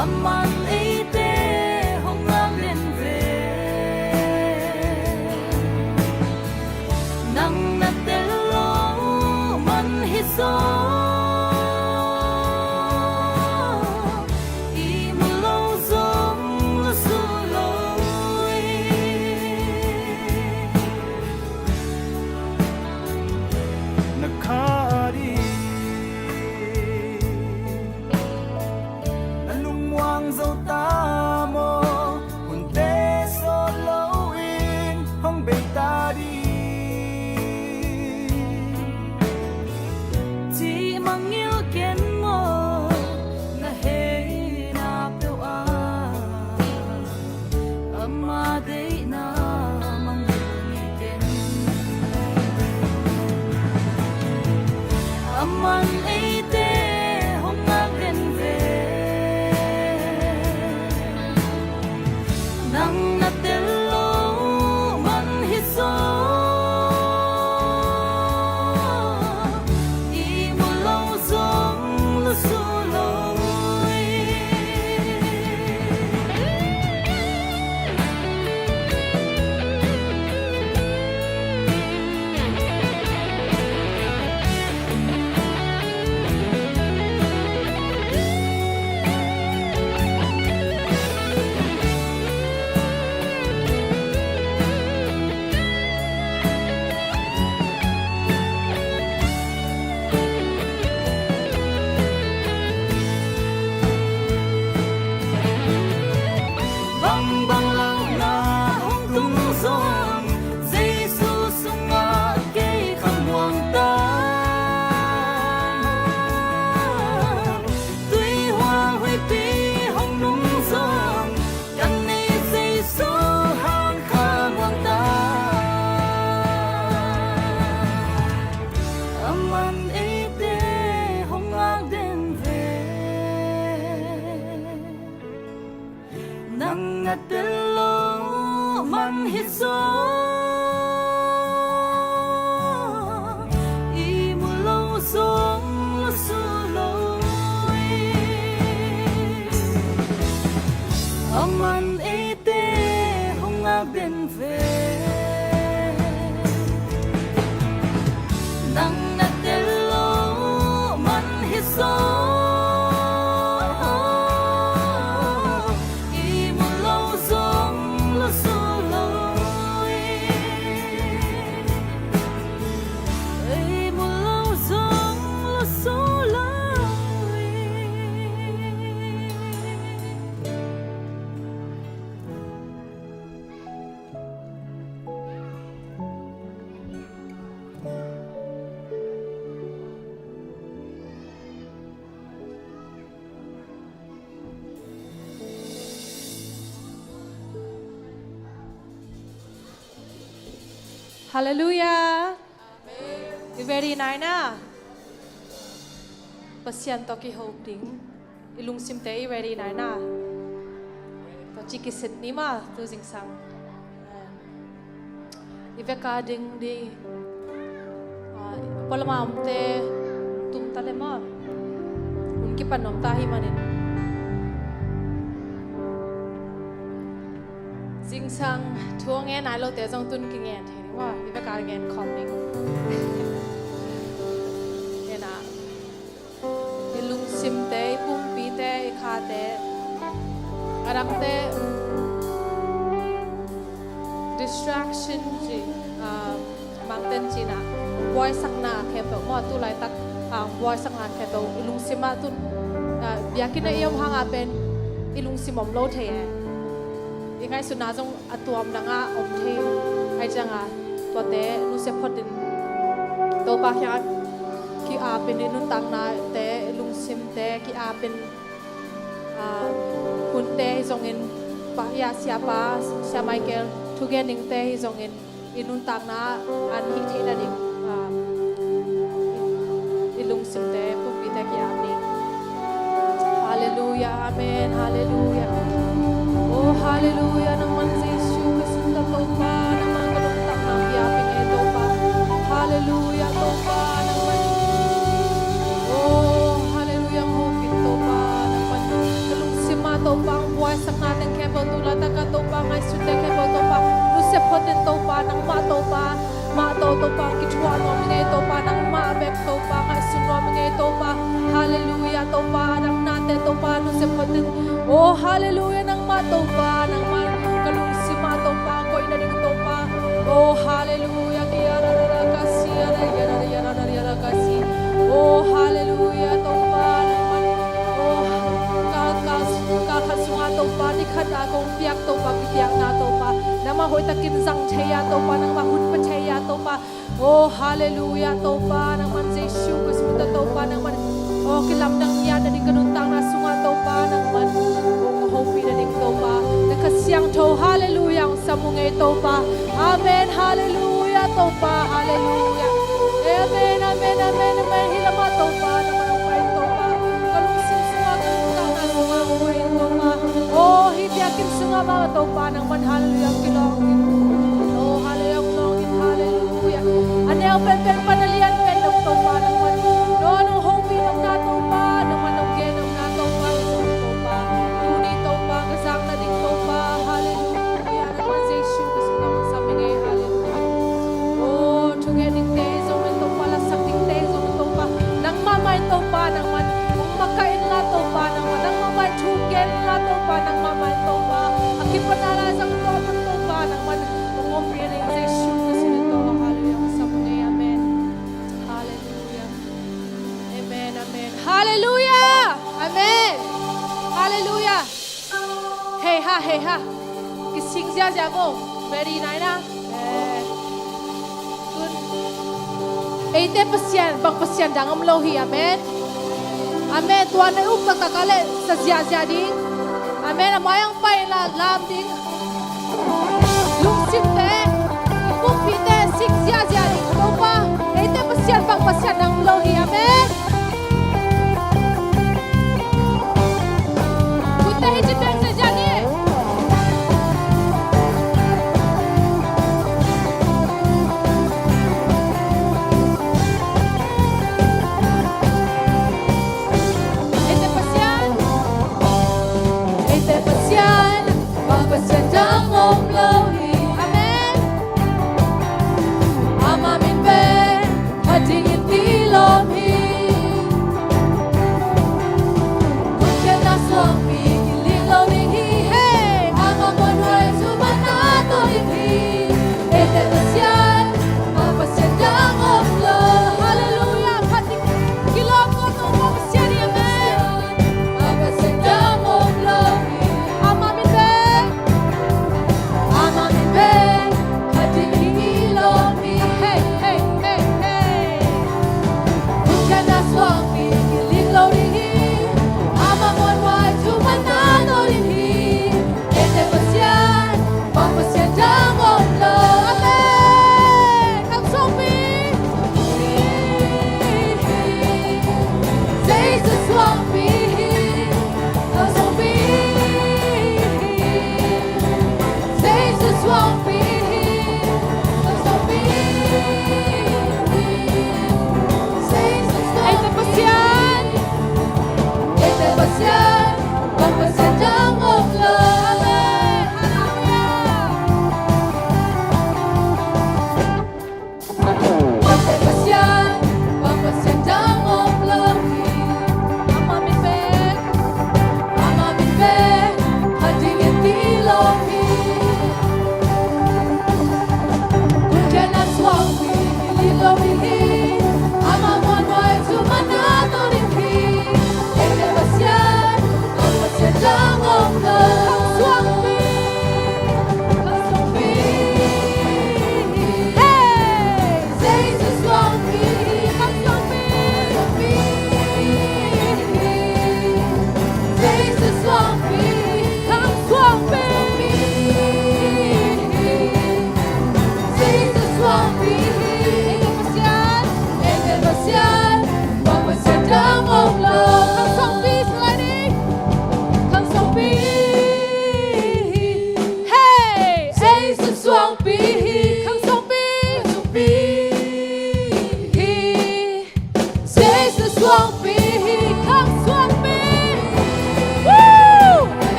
aman ite hong ngang lên về nang natelo man hiso aman ite hong ngang lên về nang natelo man hiso imulaw zong lusuloy nang natelo man hiso imulaw zong lusuloy aman ite hong ngang lên về nang natelo man hiso Hallelujah. You ready Naina? Pasian toki hoping. Ilung simte ready Naina. To chiki sit ni ma tu jing sang. Iveka ding di. Palamam te tum talema. Unki panom tahi manin. Jing sang thuang en ai lo te jong tun king en. Wow, vi var gang en coming. Ena. Ilung simte, pumpite, ikate. Arangte distraction ji. Mangten China. Boy sakna keto. Mo tu lai tak boy sakna keto. Ilung sima tu. Yakin na iyong hangapen ilung simom lo theye. Ingai suna jong atuam danga om the ai changa. Tua te nu se photin to pa kya ki a pen nu tang na te lung sim te ki a pen kun te zong in pa ya siapa sia Michael tu gen ning te zong in inun tang na an hi thi na ding ilung sim te pu pi te ki a ni hallelujah amen hallelujah oh hallelujah naman si Yesu kasinta to pa naman hallelujah topa naman oh hallelujah mo pito pa naman kalung sima hallelujah nang matopa nang kalung si matopa ko ina ding topa. Oh hallelujah kiyara kasi yara kasi. Oh hallelujah topa naman. Oh kasunga topa ni khata kong piak topa piak na topa. Nama hoy takin sang cheya topa nang mahut pa cheya topa. Oh hallelujah topa naman Jesu kusmuta topa naman. Oh kilam nang yan na ding kanuntang na sunga topa naman. Oh hopi na ding topa. Nakasyang to hallelujah ang samungay topa. Amen hallelujah topa hallelujah. Amen amen amen amen hilama topa naman ang pain topa. Kalung sunga kanuntang na sunga pain topa. Oh hibiyakin sunga mga topa naman hallelujah kilongin. Oh hallelujah kilongin hallelujah. Anel pen panalian pen topa naman. No no hopi na topa naman ang genom na topa topa. Tuni topa kasang na ding topa hallelujah. Naman Jesu gusto naman sa mingay hallelujah. Oh tugening tezo ng topa lasak ding tezo ng topa. Nang mamay topa naman kung makain la topa naman nang mamay tugen la topa nang mamay topa. Akin panalasang topa naman kung hopi na Jesu gusto nito hallelujah sa mingay amen. Hallelujah. Amen, amen. Hallelujah! Amen! Hallelujah! Hey ha! Kising siya mo. Ready na na? Good. 80% bang pasyan dangam lohi. Amen? Amen. Tuan na uptak takale sa siya ding. Amen. Amayang pay la lam ding. Lungsip te. Ipupite sik siya ding. Ito pa. 80% bang pasyan dangam lohi. Amen?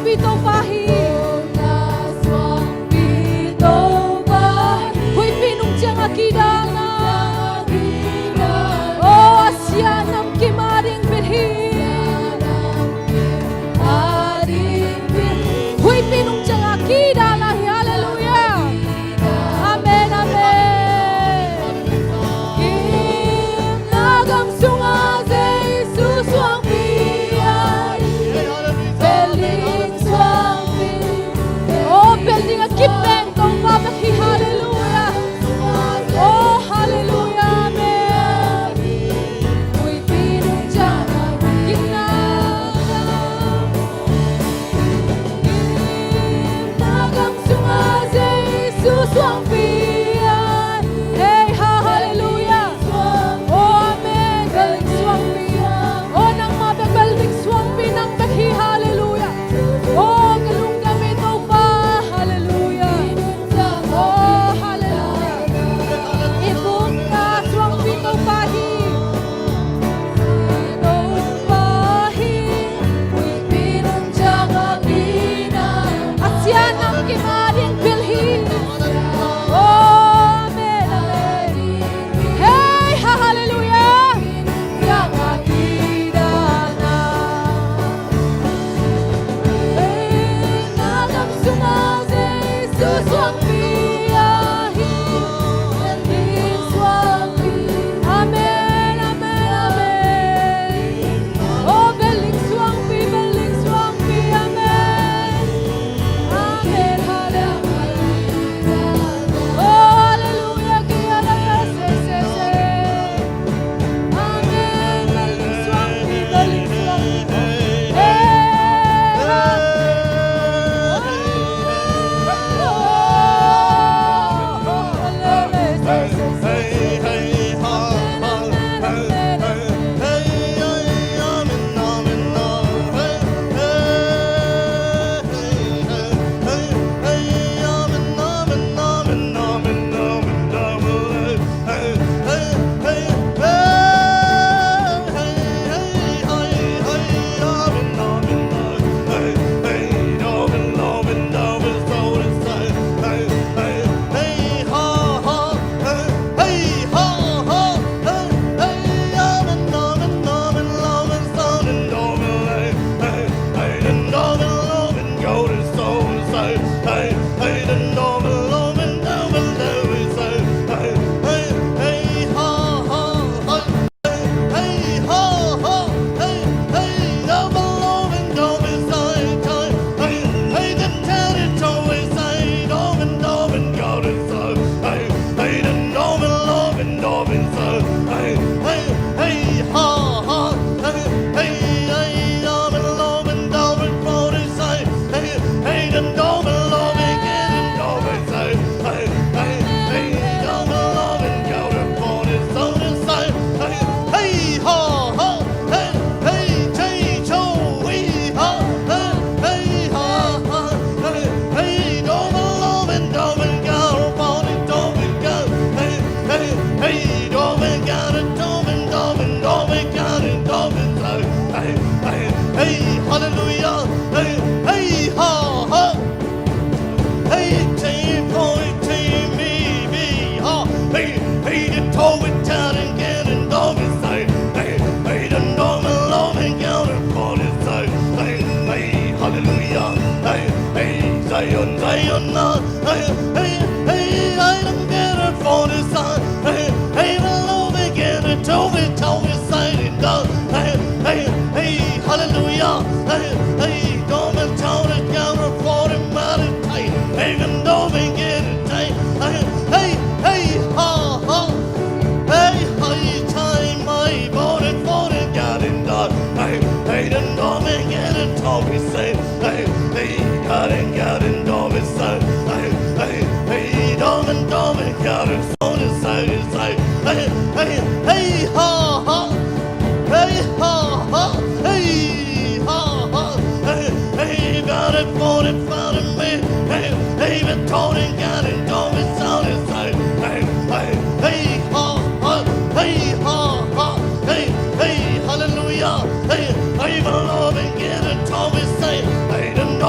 pito pahi. Hui pinung jang akidana. Oh asyanam kimaring birhi. Hui pinung jang akidana. Hallelujah. Amen, amen. Kim nagam sungaze Jesus wang piyan. Beling swang piyan. Oh, beling a kipen kong babaki. Hallelujah. Oh, hallelujah. Amen. Hui pinung jang akidana. Nagam sungaze Jesus wang piyan. Hey, hallelujah. Oh, amen. Beling swang piyan. Oh, nang mabebeling swang pinang baki. Hallelujah. Oh, galung gamit o pa. Hallelujah. Oh, hallelujah. Ibong ka swang pito pahi. Asyan ang kimaring bilhin. Oh, amen, amen. Hey, hallelujah. Yang akidana. Hey, nagam sungaze Jesus wang piyahi. Beling swang piyahi. Amen, amen, amen. Oh, beling swang pi, amen. Amen, hallelujah. Oh, hallelujah, kaya na se. Amen, beling swang pi.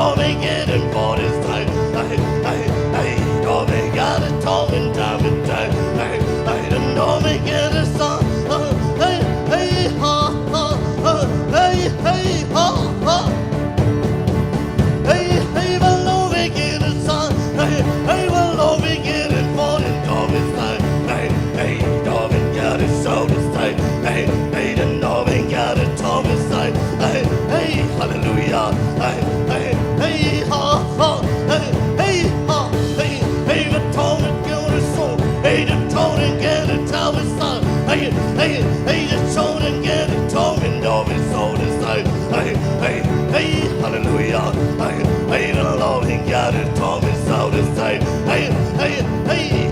know me getting for this time. Hey, know me got it talking time and time. Hey, don't know me get a song. Hey, ha, ha, ha, hey, ha, ha. Hey, well, know me get a song. Hey, well, know me get it for this time. Hey, know me got it so this time. Hey, don't know me got it talk this time. Hey, hallelujah. Hey, ha, ha, hey, ha, hey, the tone and get a song. Hey, the tone and get a tell me song. Hey, the tone and get a tone and know me so this time. Hey, hallelujah. Hey, the Lord and got it talk me so this time. Hey,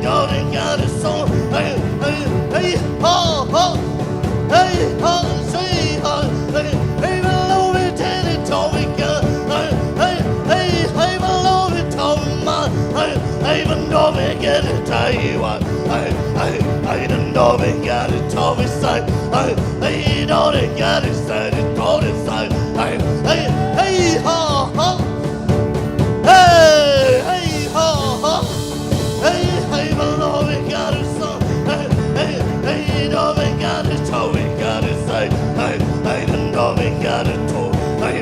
God and got it so. Hey, ha, ha. Hey, ha, say, ha, hey, the Lord and tell it told me God. Hey, the Lord and told me man. Hey, the Lord and get it tell you what. Hey, the Lord and got it told me say. Hey, the Lord and got it said it told it say. Hey, ha, ha. Hey, ha, ha. Hey, the Lord and got it so. Hey, the Lord and got it told me got it say. Hey, the Lord and got it told. Hey,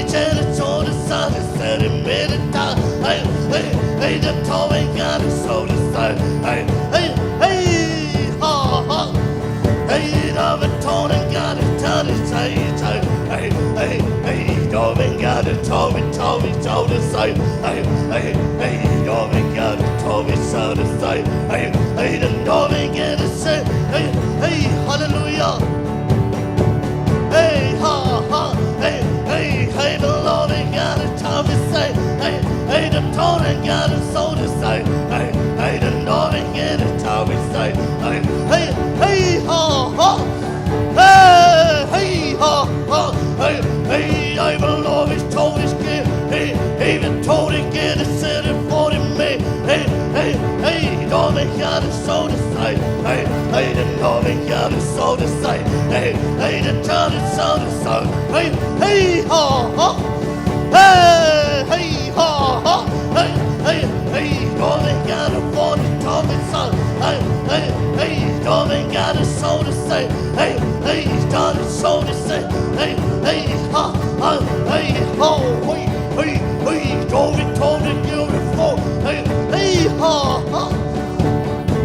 tell it told the sun and said it made it down. Hey, the told me got it so the sun. Hey, ha, ha. Hey, the told and got it tell it say. Hey, the man got it told me the same. Hey, the man got it told me so the same. Hey, the man get it say. Hey, hallelujah. Hey, ha, ha. Hey, the Lord ain't got it told me say. Hey, the told and got it so the same. Hey, the Lord ain't get it told me say. Hey, ha, ha. Hey, ha, ha. Hey, I will always told his kid. Hey, even told it get it said it for him. Hey, don't make got it so to say. Hey, the don't make got it so to say. Hey, the child is so to say. Hey, ha, ha. Hey, ha, ha. Hey, don't make got it for the top and son. Hey, don't make got it so to say. Hey, got it so to say. Hey, ha, ha. Hey, ho, hey, don't be told it beautiful. Hey, ha, ha.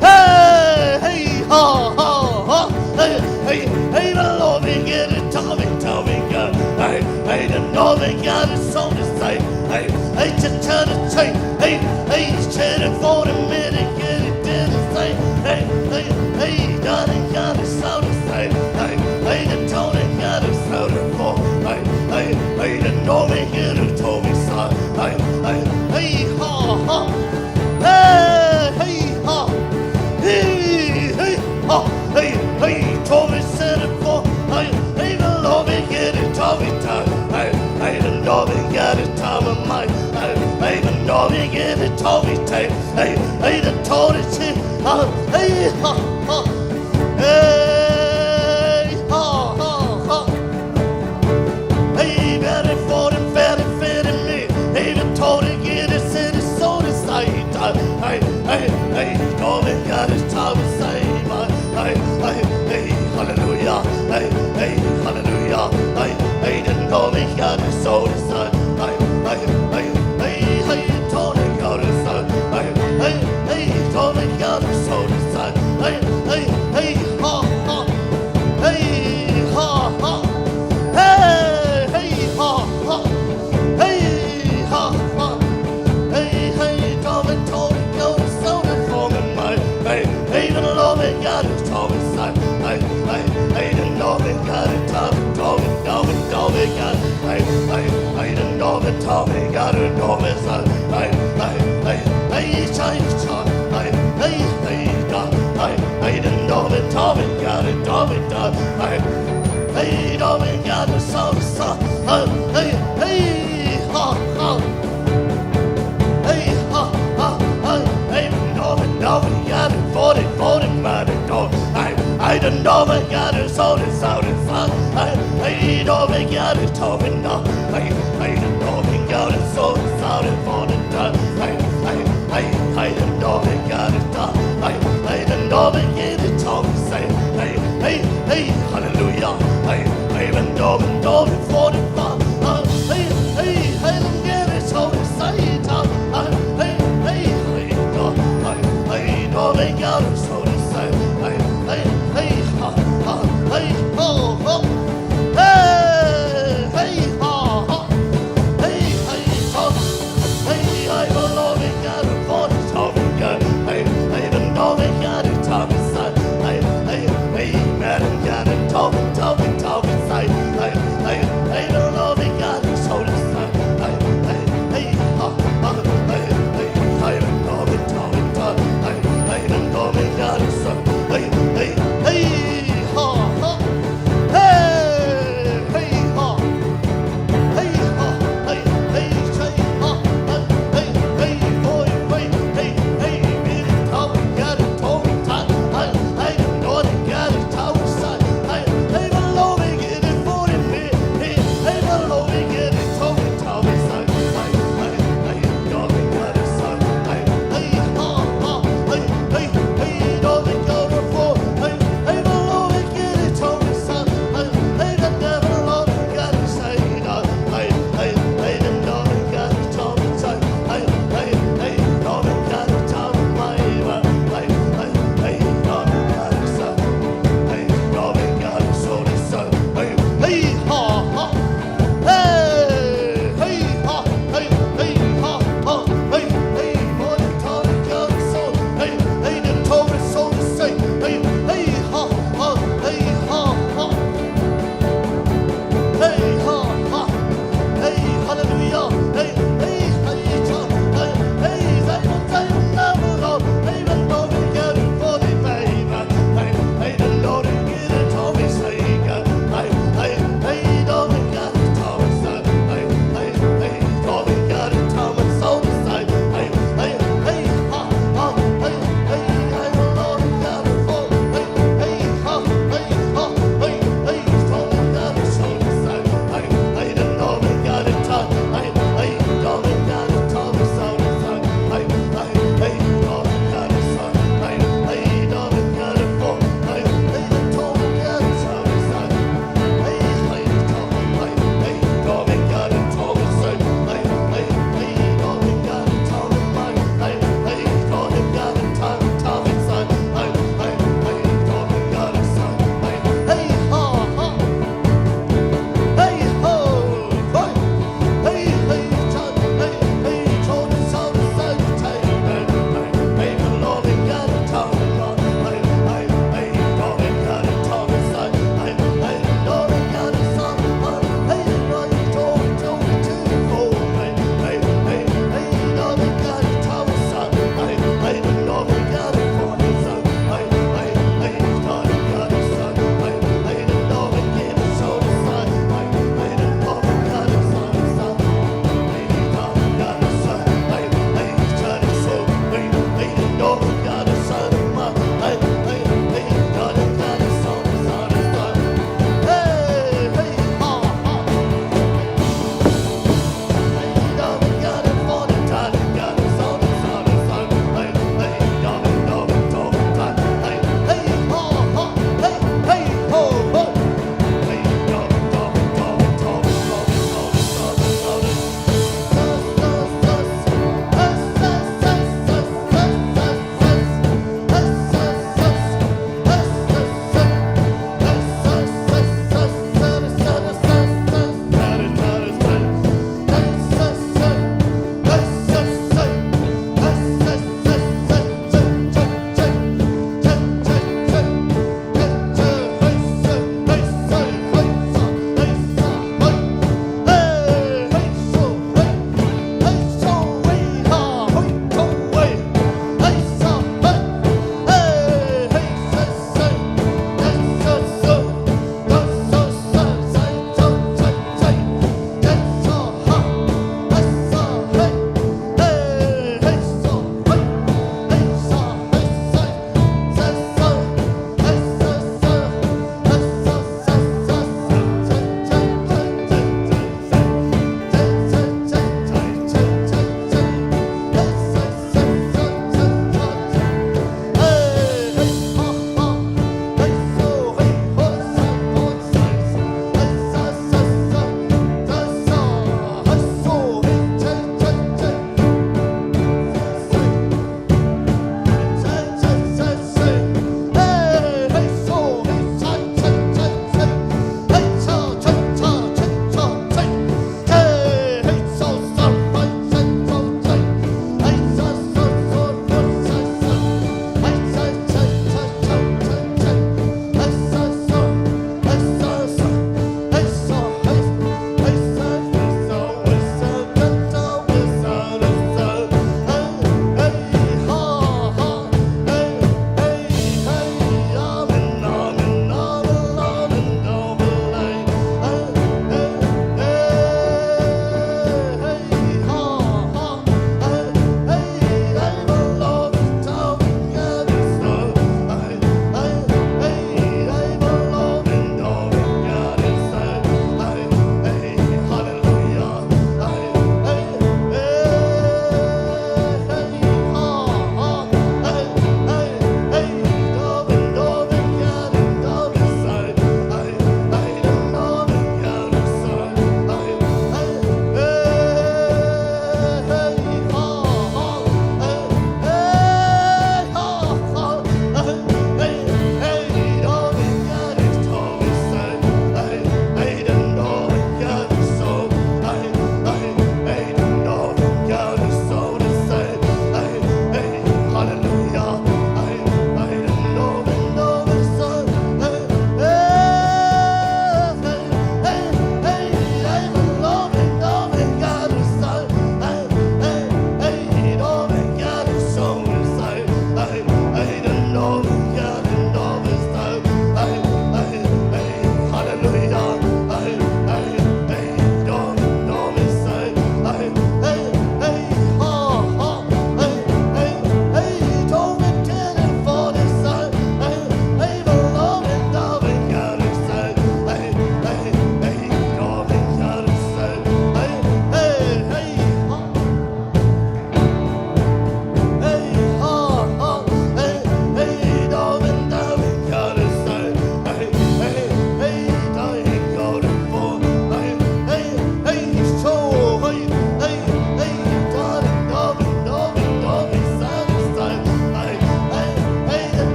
Hey, ha, ha, ha. Hey, the Lord me get it, tell me, God. Hey, the Lord me got it so to say. Hey, to tell the truth. Hey, he's chatting for the minute, get it, did it say. Hey, got it so to say. Hey, the tone and got it so to fall. Hey, the Lord me get it, told me so. Hey, ha, ha. Hey, ha. Hey, ha. Hey, told me said it for. Hey, the Lord me get it, told me time. Hey, the Lord me got it, time of mine. Hey, the Lord me get it, told me time. Hey, the told it, hey, ha, ha. Hey, ha, ha, ha. Hey, better for them, better fit in me. Hey, the told it, get it, said it, so to say. Hey, told me got it, time to say. Hey, hallelujah. Hey, hallelujah. Hey, the told me got it, so to say. Hey, told me got it, so. Hey, told me got it, so to say. Hey, ha, ha. Hey, ha, ha. Hey, ha, ha. Hey, ha, ha. Hey, told me go to so for me, mate. Hey, the Lord me got it, told me so. Hey, the Lord me got it, told me got it. Hey, the Lord me told me got it, told me so. Hey, change time. Hey, the Lord me told me got it, told me done. Hey, the Lord me got it, so. Hey, ha, ha. Hey, ha, ha, hey, no, we got it, 40, man, I don't know, we got it, so this out in front. Hey, no, we got it, told me no. I don't know, we got it, Dobbin, Dobbin, 45. Hey, hey, hey, let me get it, so excited. Hey, hey, hey, hey, Dobbin, got it, so excited. Hey, hey, hey, ha, ha, hey, ho, ho. Hey, hey, ha, ha. Hey, hey, ha. Hey, I belong in God, for the Dobbin, God. Hey, hey, the Dobbin, got it, top inside. Hey, hey, hey, madam, got it, Dobbin, Dobbin, Dobbin, side. Hey, hey.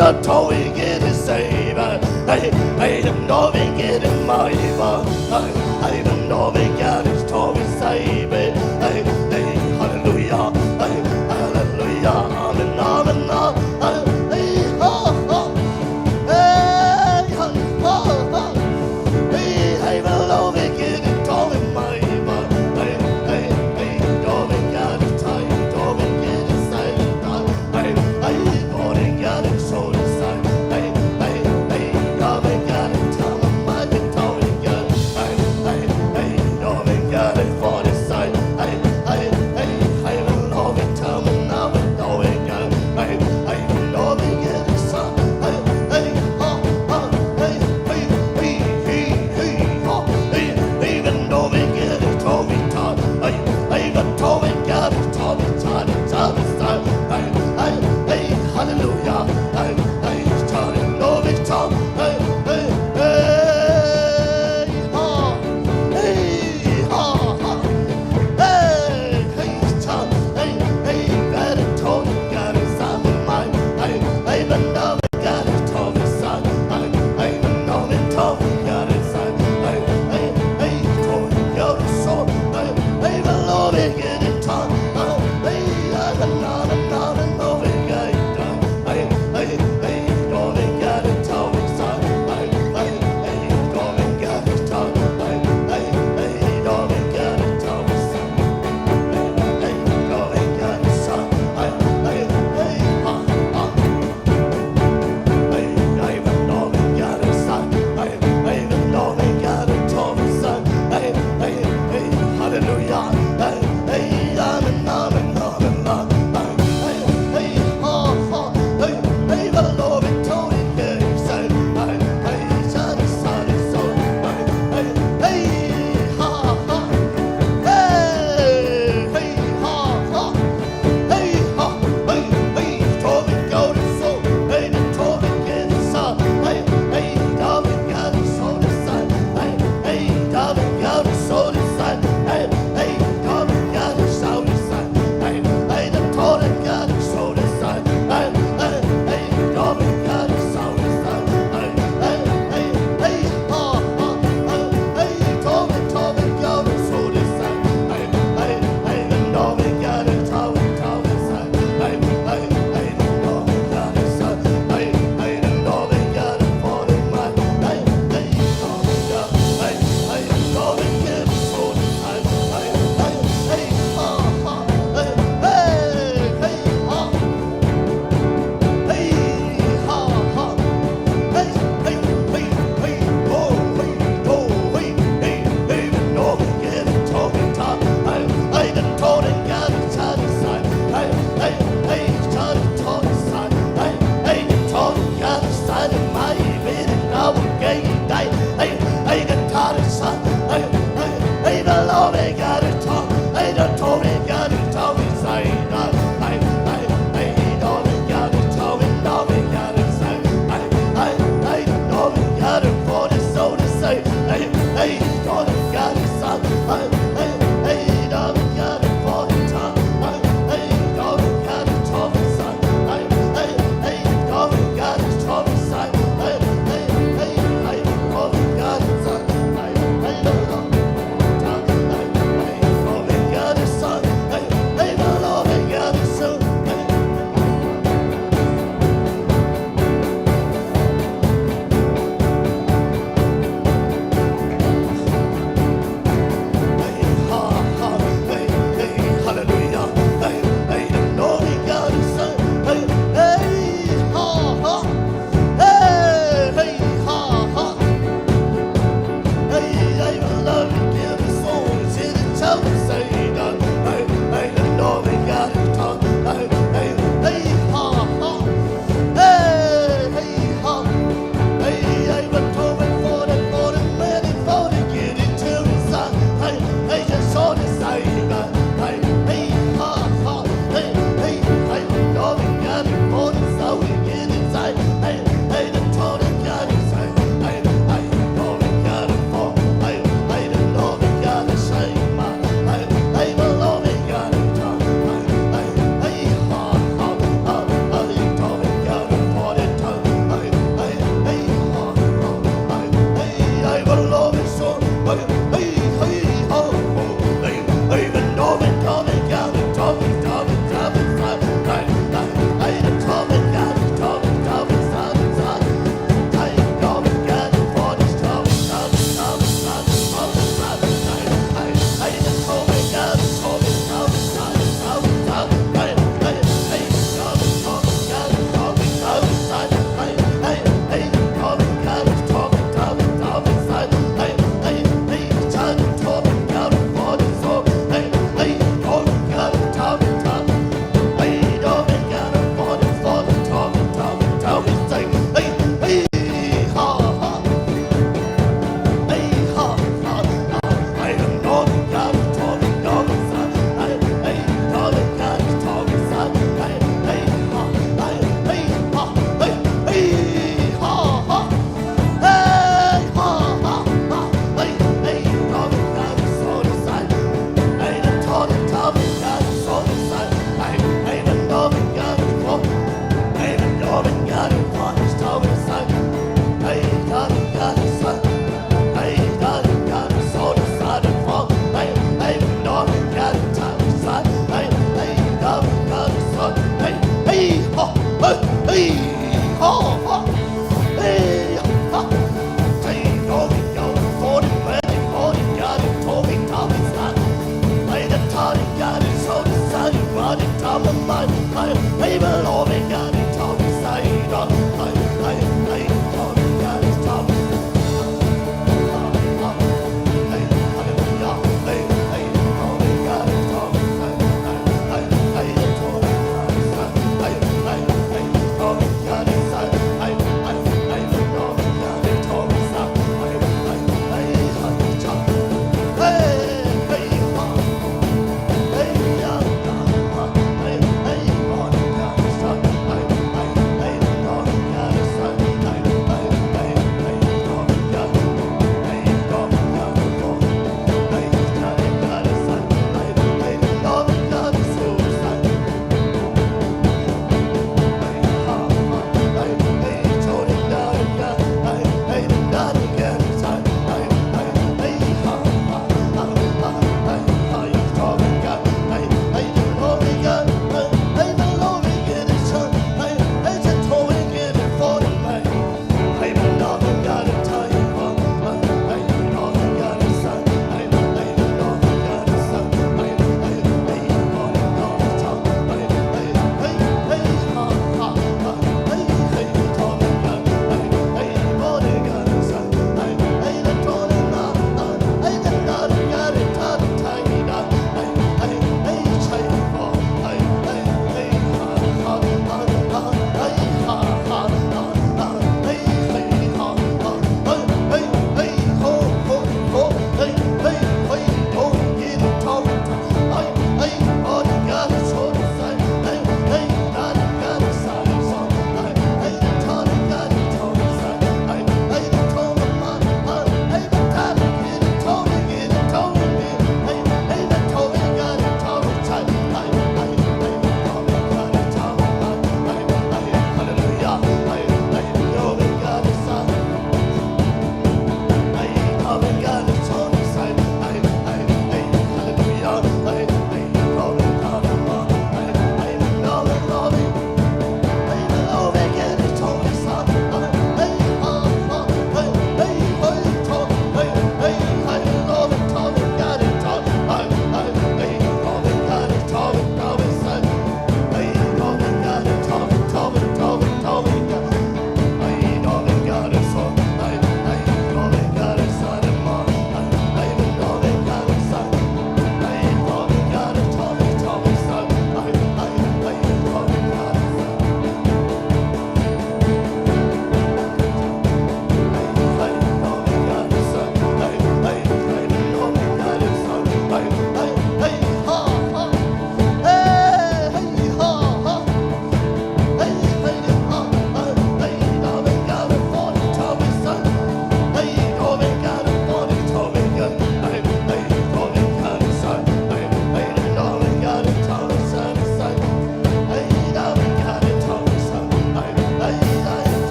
don't always get it saved. I don't know we get it my I don't know we got it always saved. Hallelujah, hallelujah, amen, amen, I will love it, get it all in my don't get it tight, don't get it silent. I don't get it so inside. Don't get it, tell them I can tell you. Don't get it for the side. I will love it, tell me now, but no, I will love it, get it so. Even though we get it all we taught, I got told we got it all we taught, it's all the time. Hallelujah, I started know we taught, I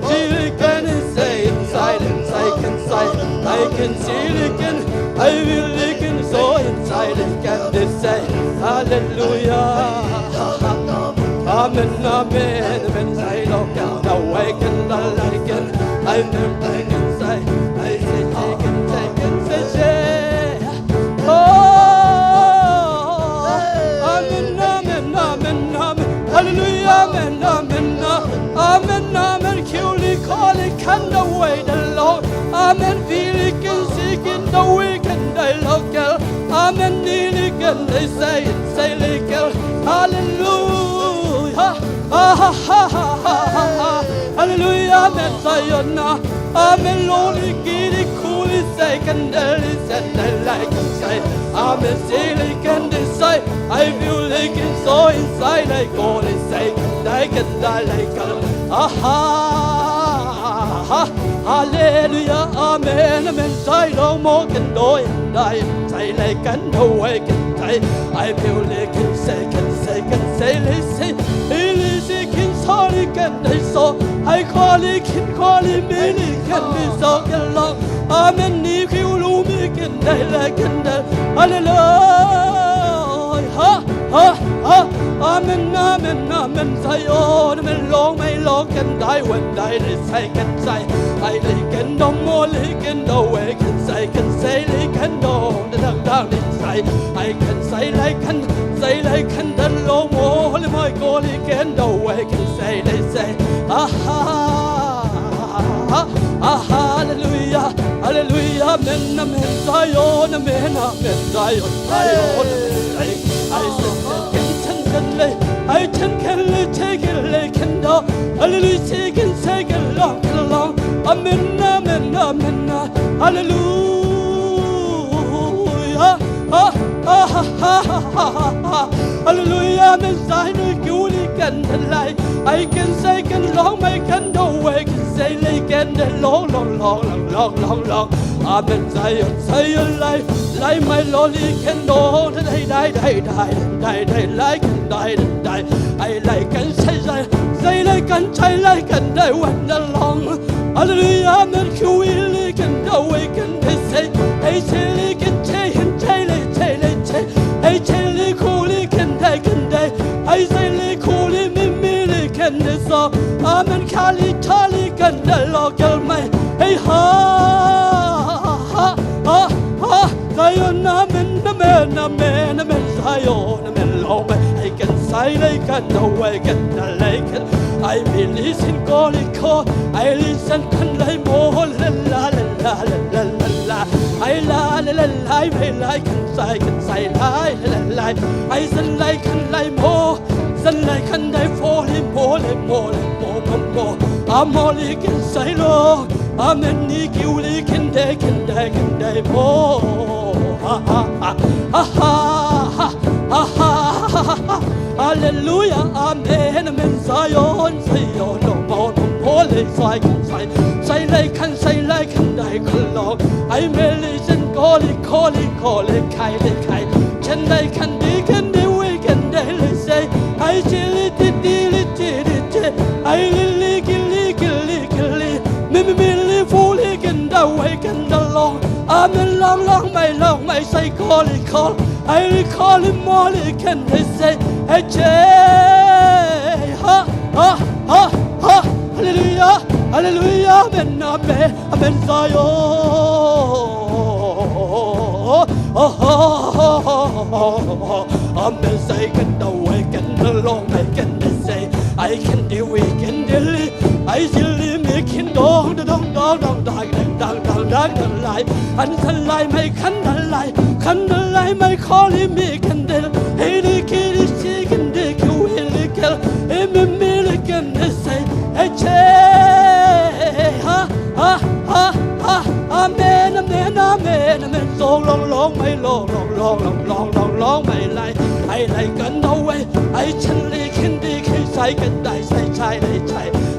feel it, can say inside, inside, inside. I can see it, can I will it, can so inside, can they say hallelujah. Amen, amen, amen. Say Lord, can awaken the light, can I never can say, I say, take and say, oh, amen, amen, amen, amen. Hallelujah, amen, amen, amen, amen. Kill it, call it, can away the Lord. Amen, feel it, can seek in the weekend, I look out. Amen, need it, can they say it, say it, hallelujah. Hallelujah, amen, sayona. Amen, lonely, giddy, cool, second, and I like to say. Amen, silly, can decide. I feel like it's so inside, I call it, say, I can die like hallelujah, amen, amen, say no more can do it, die, say like an awaken, I feel like it's second, listen, listen, sorry, can they so, I call it, many, can be so long, amen, if you lose me, can they like, and hallelujah, amen, amen, amen, say, oh, amen, long, may long, can die when die, they say, can say, I can no more, can no way, can say, can no, the down inside, I can say, like, can the low more, my God, can no way, can say, they say, hallelujah, hallelujah, amen, amen, Zion, amen, amen, Zion, I said, I can take it like and down. Hallelujah, take it long, amen, amen, amen, hallelujah, hallelujah, amen, sign of beauty can lie. I can say, can long, I can no way, can say, like and long, amen, Zion, say your life, like my lolly can know that I die, like and die. I like and say like and say like and I went along. Hallelujah, amen, really can awaken, they say, I say, like and say, I say, like, holy can die, I say, like, holy, me, can they so, amen, Kali, can the local my, hey, Zion, amen, amen, amen, amen, Zion, amen, Lord, I can say, I can awaken the lake. I will listen, call it, I listen, can I more, la, I la, I can say, la, I send like, can I more, send like, can I fall in more, I'm only can say, Lord, I'm in the kiwi, can they more. Hallelujah, amen, amen, Zion, Zion, no more, say, can say like, and I can love. I may listen, call it, kind, can they, can they, we can they say, I chill it, I me, fully can the waken the long. I'm in long, my say, call it, I recall him more, can they say, hey, hallelujah, amen, Zion, amen, say, can the waken the long, can they say, I can do weekend, I still making dong, the light, and the light, my candle light, my calling me candle, hey, the kid is chicken, the kill, can they say, amen, so long, my long, my life, I like no way, I chilly can decrease, I can die,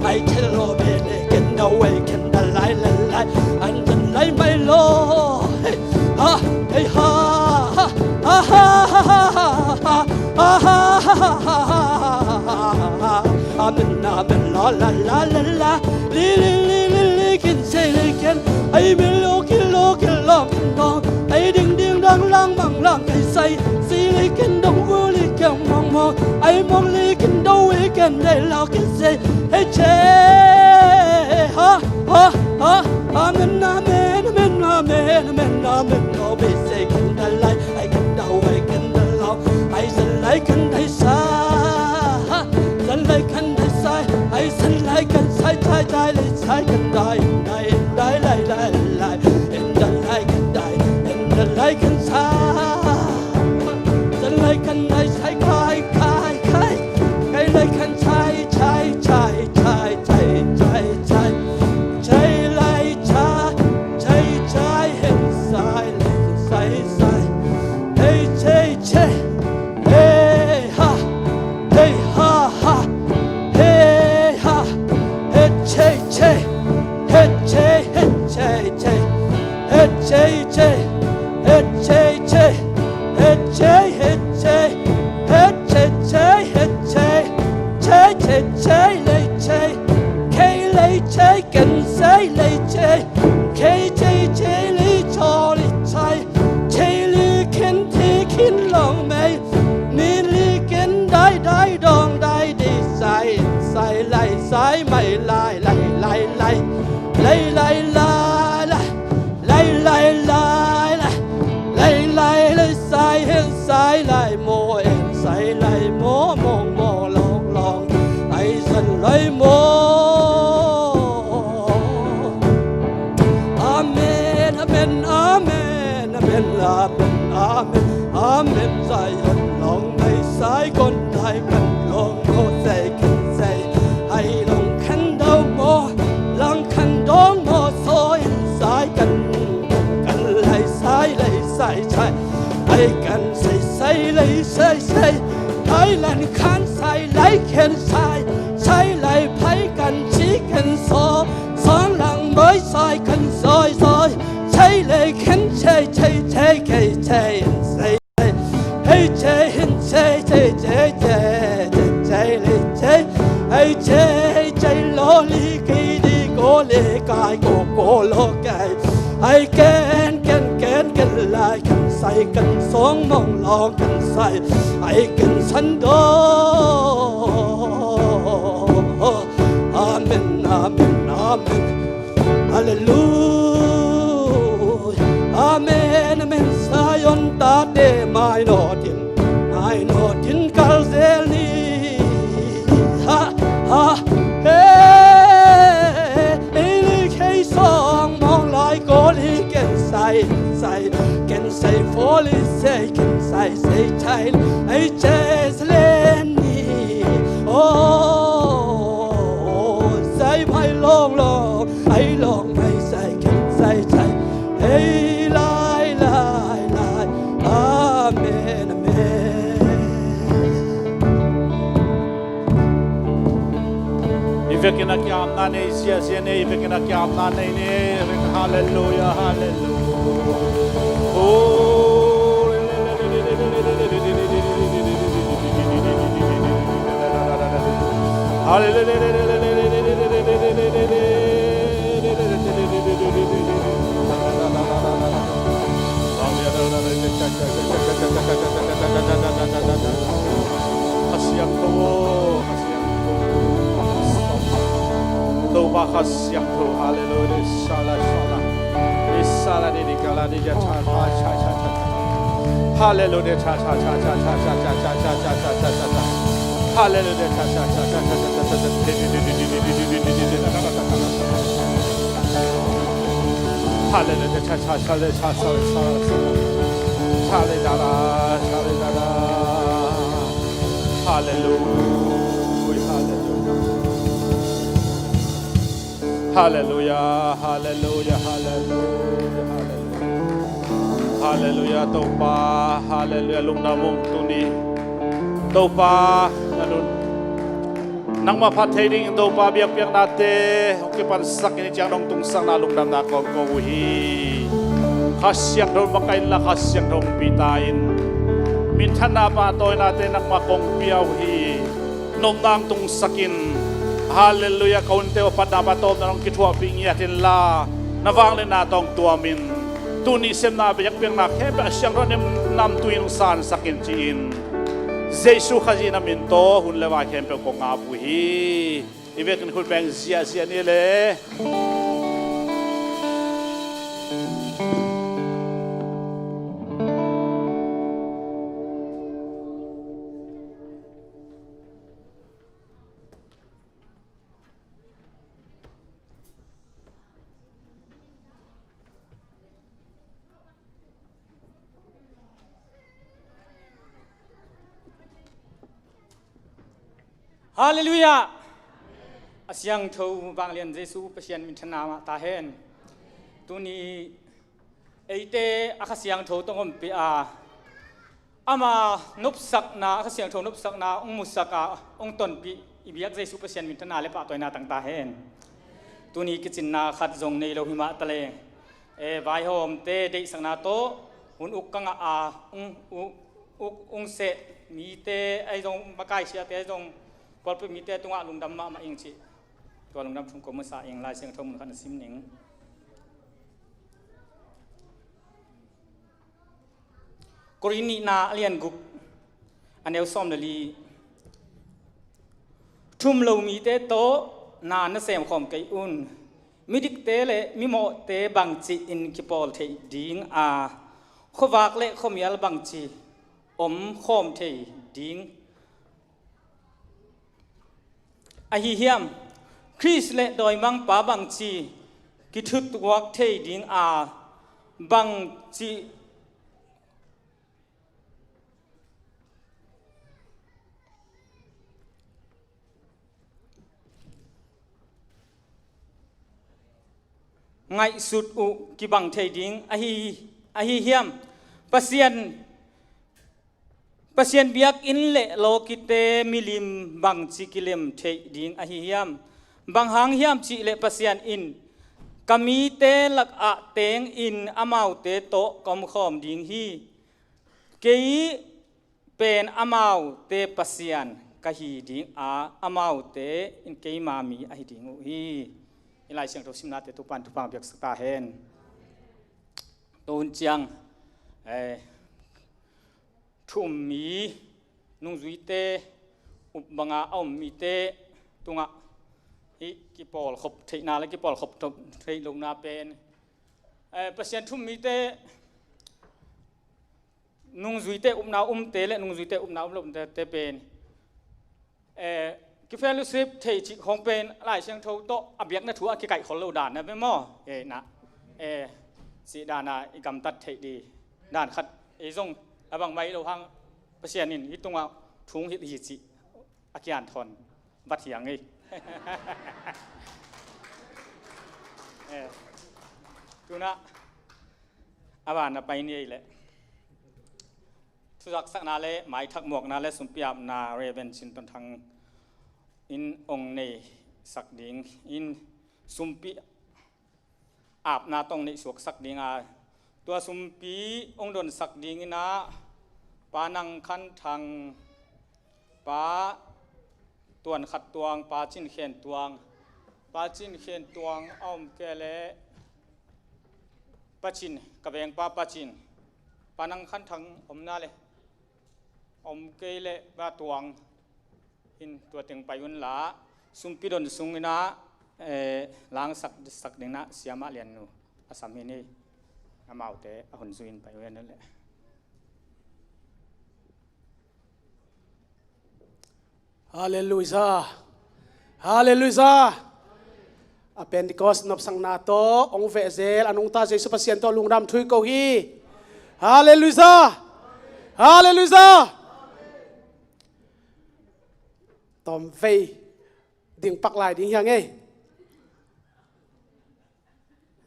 I tell me, can no way, can the light, and the light, my Lord, amen, la, lo can say hey che ha ha ha amen amen amen amen amen amen no be say can the light I can the way can the law I said like can I sa said like can I say I said like can say die say can die in the light can die in the light can say like can I say kai like can chai like chai hen sai like sai hey hey ha hey ha hey ha hey hey Amen sai hân lòng này sai con đại cần lòng ngô dạy cần dạy hay lòng khăn đau mô lòng khăn đón mô xôi sai cần lại sai hay cần sai hay lần khăn sai lấy khen sai lại phải cần chỉ cần so sáng lặng mới sai cần rồi sai lại khen sai hey che lo li ki đi cô lê cài cô lo cài ai kén lại cần say cần sống mong lo cần say ai cần sanh đó amen hallelujah amen sayon ta de mai no tin kal zeli ha hey song mong lại có lý cần say phố lý say cần say chạy ấy che lên đi say phải long ấy long hay say cần say chạy hey lại amen Ivekina kiam na ne sia ne ivekina kiam na ne hallelujah oh Bahasya tu hallelujah salah di kala di cha hallelujah cha hallelujah cha hallelujah cha Hallelujah, hallelujah, hallelujah, hallelujah. Hallelujah, topa, hallelujah, lung namong tuni. Topa, nanun. Nang mapatay topa biyak nate, okay pansak ini tiang nong tungsang na lung nam na kongkonghi. Kasyang dong makaila, kasyang dong pitain. Minsan na patoy natin nang makongpiawhi. Nong nang tungsakin. Hallelujah, kaunte o padapatom na ng kitwa pingiyatin la navang le natong tuamin tunisem na biyak piang na kebe asyang ronem nam tuin san sakin ciin Giêsu khazi na min to hun lewa khem pe ko nga bu hi ibe kan khul bang zia zia ni le Hallelujah. Asyang thâu vang liền Giêsu pasien min thana ma ta hen. Tu ni eite akasyang thâu tongom pe a. Ama nup sak na akasyang thâu nup sak na ong musaka ong ton pi ibiak Giêsu pasien min thana le pa toina tang ta hen. Tu ni kichin na khat jong nei lo hima tale. E vai hom te dei sang na to hun uk kanga a ong se mi te ai jong makai sia te jongพอไปมีแต่ตัวลุงดำมาเองสิตัวลุงดำทุ่งกรมสาเองลายเสียงทงมันขันซิมหนิงกรณีนาเลียนกุกอันเดียวซ้อมเลยทุ่มเรามีแต่โตนาเนเสียงของไก่อุ่นมีดิกเตเลยมีโมเตบังจีอินกิปอลเทดิ้งอาขวากเละขมีอัลบังจีอมขอมเทดิ้งอาฮิเฮียมคริสเลดอยมังป้าบังจีกิทุตวักเทดิงอาบังจีไงสุดอุกิบังเทดิงอาฮิเฮียมปัสยันpasien biak in le lo kite milim bang chi kilem the ding a hi hiam bang hang hiam chi le pasien in kami te lak a teng in amau te to kom khom ding hi kei pen amau te pasien ka hi ding a amau te in kei ma mi a hi ding hi ilai siang to simna te tu pan tu pang biak sta hen ton chiangทุ่มมีนุ่งจุยเตอุบบังอาอมมีเตตุงะฮิกิปอลขบเทนาและกิปอลขบเทลงนาเป็นประเสียนทุ่มมีเตนุ่งจุยเตอุบนาเตและนุ่งจุยเตอุบนาลมเตเป็นกิเฟลุสิบเทจิของเป็นหลายเชียงเท่าโตอเบียกนะถัวกิไก่ของเราด่านนะเป็นหม้อนะสีดานาอีกำตัดเทดีด่านขัดซงบางใบเราพังประเสียนินฮิตตรงว่าทุ่งฮิตฮิจิอากิอันทอนบัดเถียงไงดูนะอาบานไปนี่แหละทุกสักนาเล่หมายทักหมวกนาเล่สมเปียบนาเรเวนชินตนทางอินองในสักดิ่งอินสมปีอาบนาตรงในสวกสักดิ่งตัวสมปีองค์ดนสักดิ่งนะปานังคันทางปาตวนขัดตวงปาจินเขียนตวงปาจินเขียนตวงอ้อมแกเลปาจินกระเบงปาจินปานังคันทางอมนาเลยอมเกเลบาตวงอินตัวเต็งไปวันละสมปีดนสุงนะล้างสักดิ่งนะเสียมาเรียนนูอาสามีนี่อามาเตะหุ่นซุยนไปเว้นนั่นแหละฮาเลลูยาฮาเลลูยาอาเป็นดิคอสนบสังนาโตองเวเซลอนุตาเจสุปเซียนโตลุงดำทุยโกฮีฮาเลลูยาฮาเลลูยาตอมเฟยดิ่งปักลายดิ่งยังไง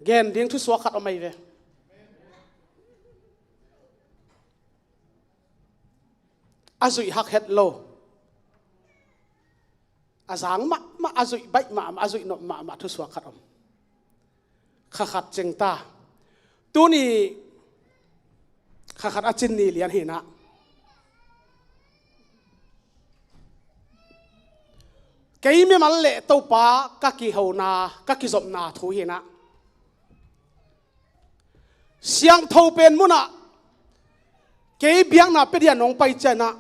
เกนดิ่งทุสวขัดออกมาอีกเลยอาจุยฮักเฮดโลอาสังมาอาจุยใบมาอาจุยนมาทุสวขัดอมขัดเจงตาตัวนี้ขัดอาจินนี่เลียนเห็นนะเกี่ยไม่มันเละตัวป้ากักกี่หัวนากักกี่ศพนาทุยเห็นนะเสียงทูเป็นมุนะเกี่ยเบียงนาเป็นยันน้องไปเจนะ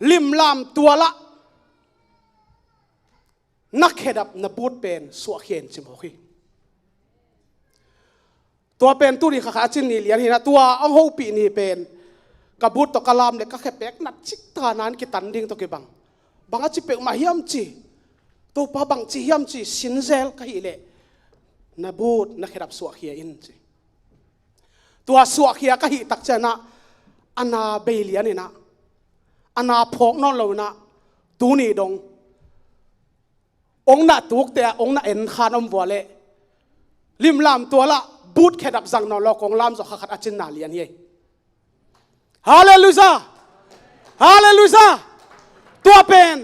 ลิมลามตัวละนักเขดับนบูดเป็นสวเขียนจิมโอคีตัวเป็นตุริขขาจินนี่เลียนนี่นะตัวอังโฮปีนี่เป็นกบูดตกกลามเด็กก็แค่เป็กนัดชิกตานั้นกิตันดิ่งตกบังบางอาจิเป็กมาเฮียมจีตัวป้าบางจีเฮียมจีสินเซลก็ฮิเลนบูดนักเขดับสวเขียนจีตัวสวเขียก็ฮิตักเจนะอันนาเบเลียนี่นะอันนาพกนอนเรานะตูนี่ดงองน่ะตุกแต่องน่ะเอ็นขานอมวัวเล่ลิมลามตัวละบูดแค่ดับสังนอลอกองลามสขัดอาจินนาเลียนเย่ฮาเลลูยาฮาเลลูยาตัวเป็น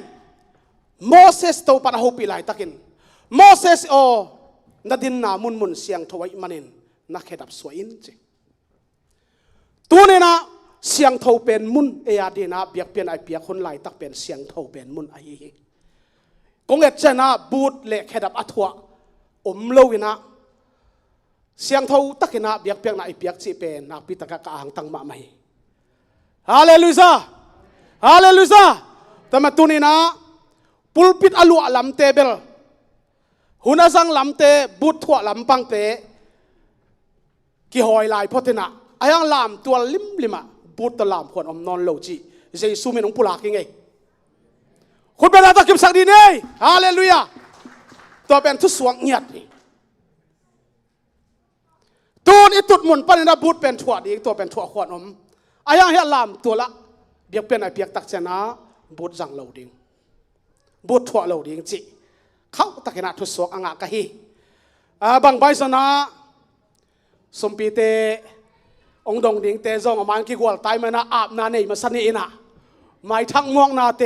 โมเสสตัวปะหูปีไลตักินโมเสสโอนัดินนามุนมุนเสียงถวายมันินนักแค่ดับสวยอินจีตัวนี้นะเสียงเท่าเป็นมุนเอียดีนะเบียกเป็นไอเปียกคนไหลตักเป็นเสียงเท่าเป็นมุนไอเฮกงเอเจนะบูดเละแค่ดับอัฐวะอมโลวินะเสียงเท่าตักนะเบียกเปียกนะไอเปียกจีเป็นนักพิตากะกะหังตังมาไม่ฮาเลลูยาฮาเลลูยาแต่มาตัวนี้นะปุลปิดอลัวลำเตเบลหุนสังลำเตบูดถั่วลำปังเตกี่หอยลายพอเทนะไอ้ยังลามตัวลิมลิมะบูดตะลามขวดอมนอนโลจีเจซูมินองปุลากิงไงคุณเป็นอะไรกิมสักดีเนี่ยฮาเลลูยาตัวเป็นทุสวงเงียดนี่ตัวนี้ตุดหมุนปันนะบูดเป็นถั่วดีตัวเป็นถั่วขวดอมไอ้ยังเฮียลามตัวละเบียกเป็นไอเบียกตักเจนะบูดจังเหลาดิงบูดถั่วเหลาดิงจีเขาตักนะทุสวงอ่างกะฮีบางใบสนะสมปีเตองดงดิงเตจงอมันกี่กวลตายมานะอาบนาเนยมาสนินะไม่ทั้งม่วงนาเต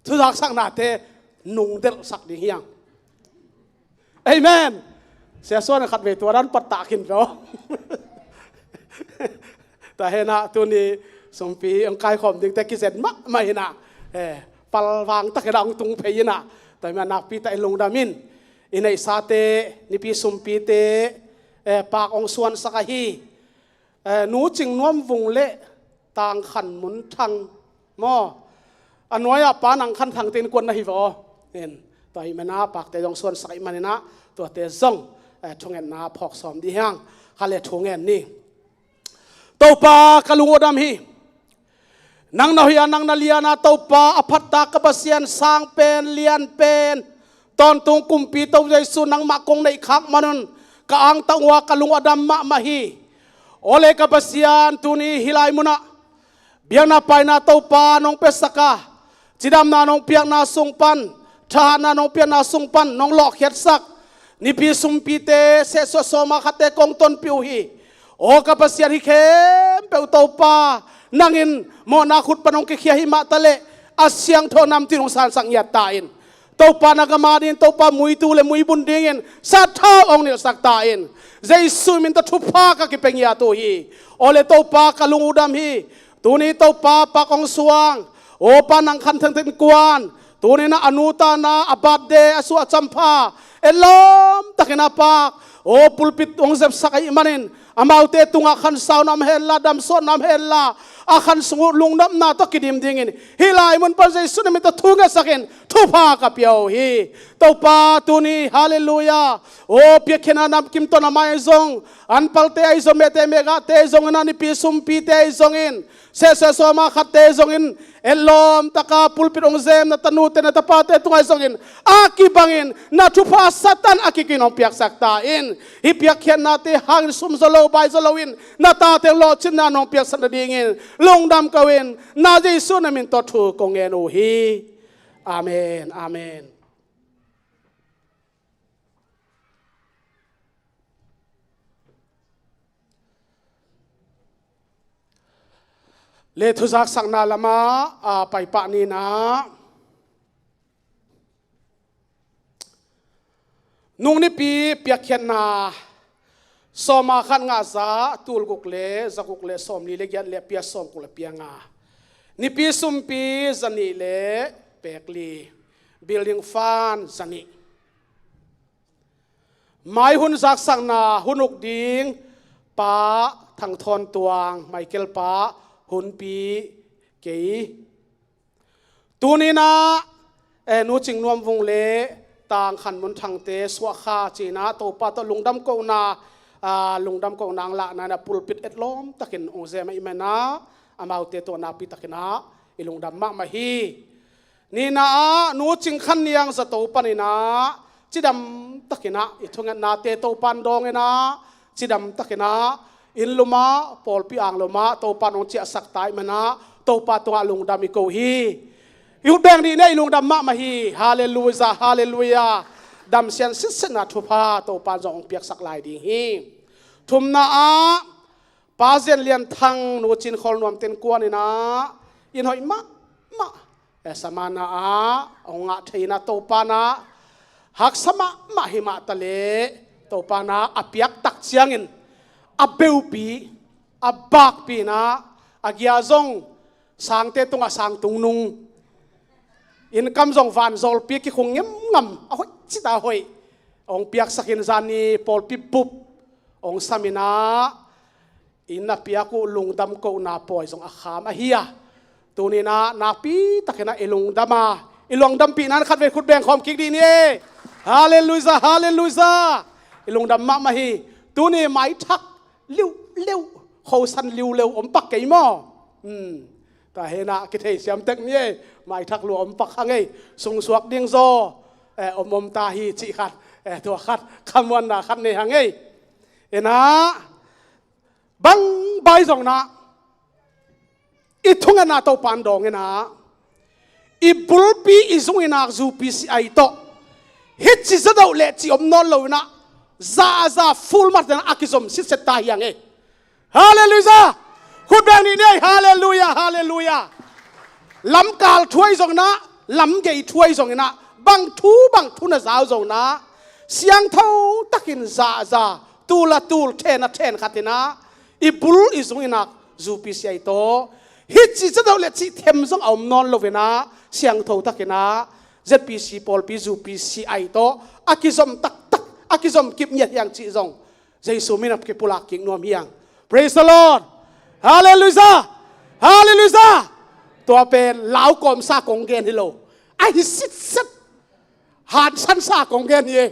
ทุกสักนาเตนุ่งเด็กสักดิเฮียงเอเมนเสียส่วนขัดเวตัวนั้นปัตตากินเนาะแต่เห็นนะตัวนี้สมปีองกายขอมดิงแต่กิเซนมะไม่นะปัลวางตะกระดังตุงเพยนะแต่มานักปีแต่ลงดามินอินไอซาเตนิปีสมปีเตปากองส่วนสักฮีหนูจึงน้อมวงเละต่างขันหมุนทางมออันน้อยปานังขันทางเต็นกวนนะฮิวเห็นต่อหิมนาปากแต่ยองส่วนสักมันนะตัวเตซงชงเงินนาพอกสอมดีห้างฮาเลชงเงินนี่ตัวปากลุงอดามฮีนังนาฮิยานังนาเลียนาตัวปาอภัตตากบเสียนสร้างเป็นเลียนเป็นตอนตุงกุมปีตัวใจสุนังมากงในขักมันกางตังวากลุงอดามมาฮีโอเลกบเสียนตุนีฮิไลมุนะเบียงนาไปนาตัวปานองเปสกาจิดามนานองเปียกนาทรงปันทหารนานองเปียกนาทรงปันน้องหลอกเขียดสักนิพิสุมปีเตเสสโซมาขัดเตกงตนปิวฮีโอกบเสียนฮิเข้มเปวตัวปานังอินโมนาขุดปนองเขียหิมาตะเลอาเซียงโทนำที่นงสารสังยาตาอินตัวปานากมาดินตัวปามุยตูเลมุยบุนดิงอินสัตว์ท้าองเนี่ยสักตาอินเจสุมินตะทุพากะกิเปงยาตัวฮีโอเลตัวปากะลุงอุดามฮีตัวนี้ตัวปาปากองสวงโอปานังคันทันตินกวนตัวนี้นะอนุตานาอบาดเดอสุอาจัมพาเอลอมตะกินาปากโอปุลปิตองเซบสักอิมันินอามาอุเตตุงอาคันสาวนำเฮลลาดัมโซนำเฮลลาอาคันสงุลุงนับนาตะกิดิมดิ่งอินฮิลายมันปัจจัยสุดมิตรทุ่งสักอินทุพากับเปียวฮีตัวปาตัวนี้ฮาเลลูยาโอเปียขินานำกิมตนาไมซงอันปัลเตไอซงเมเตเมกาเตซงนันนิปิสุมปีเตไอซงอินเสสสมาขัดเตซงอินเอลอมตะกาปุลปิดองเซมนัตนูเตนตะปาเตตุงไอซงอินอากิบังอินนาทุพาสัตันอากิกินองเปียกสักตาอินฮิเปียขินนาเตหังสุมซโลบายซโลอินนาตาเตโลชินนานองเปียกสันดีอินลงดำกวินนาเจสุนามินตอทูกงเอโนฮีอาเมนอาเมนเลทุจักสังนาลมาไปปะนีนะนุ่งนี่ปีเปียกเขียนนาสอมาขันงาซาตูลกุกเลจักุกเลสอมลีเลยันเลเปียสอมกุกเลเปียงานี่ปีสุมปีจันนี่เลเปกลีบิลดิ้งฟานจันนี่ไม้หุ่นจักสังนาหุ่นอุกดิงป้าทางทอนตวงไมเคิลป้าหุ่นปี เกยตัวนี้นะนูจิงนวมวงเล่ต่างขันมุนทางเตสวะข้าจีนะตัวปาตัวลุงดำกูนาลุงดำกูนางละนั่นปุลปิดเอ็ดล้อมตะกินองเซมาอิมนะอามาเตตัวนาปิตะกินะอิลุงดำมากมาฮีนี่นะนูจิงขันยังสตูปนินะจิดำตะกินะอิทุงนาเตตัวปันดองนะจิดำตะกินะอินลุมาปอลปีอังลุมาตัวปันองเจียสักตายมานะตัวปาตัวลุงดำมิโกฮียุดแบงดีในลุงดำมากมาฮีฮาเลลูยาฮาเลลูยาดำเสียนสิสนาทุพาตัวปานจงเปียกสักลายดีฮีทุมนาปาเซนเลียนทังนูจินคอลนวมเต็นกวนนะอินหอยมะสมานาองะเทนะตัวปานะหักสมะมะหิมะทะเลตัวปานะอเปียกตักเชียงินอเบลปีอบากปีนะอากิยาซงสางเตตุงสางตุงนุงอินคำส่งฟันโซลปีกิคงเงียบงำเอาจิตาหอยองเปียกสักินซานีปอลปีปุบองสามินาอินนับเปียกุลุงดำกูนาปอยส่งอาขามอาเฮียตัวนี้นะนาปีตะเกนะอิลุงดำมาอิลุงดำปีนั้นขัดเวคุดแบงคอมคิกดีนี่ฮาเลลูยาฮาเลลูยาอิลุงดำมามาฮีตัวนี้ไม้ทักเลี้ยวเลี้ยวเขาสันเลี้ยวเลี้ยวอมปักไก่หม้อแต่เห็นนะกิเทเสียมเต็กนี่ไม่ทักหลวมปักขังไงส่งสวกเดียงโซอมตาฮีจิขัดตัวขัดคำวันนะขัดในหังไงเห็นนะบังใบส่งนะอีทุ่งนาตัวปันดองเห็นนะอีบุลปีอีส่งเห็นนะจูปีสิไอโตฮิตจิสดาวเล็ดจิอมนอนเลยนะซาฟูลมาร์ตนะอากิสมสิเซตายังไงฮาเลลูยาคุณแบงนี่เนี่ยฮาเลลูยาฮาเลลูยาลำกาลช่วยส่งนะลำใหญ่ช่วยส่งนะบังทุนสาวส่งนะเสียงเท่าตะกินซาตูละตูลเทนขัดนะอีบุลอีส่งนะจูปิเซียโตฮิตจิจะเอาเล็ดจิเทมส่งเอานอนลงนะเสียงเท่าตะกินนะเจ็ดปีซีปอลปีจูปิซีไอโตอากิสมตักอากิสมกิบเงียยังจิส่งเจสุมินับกิปุลักกิงนวมเฮียง praise the Lord ฮาเลลูยาฮาเลลูยาตัวเป็นเหลากลมซากงเกนฮิโลไอสิทหาดชั้นซากงเกนเย่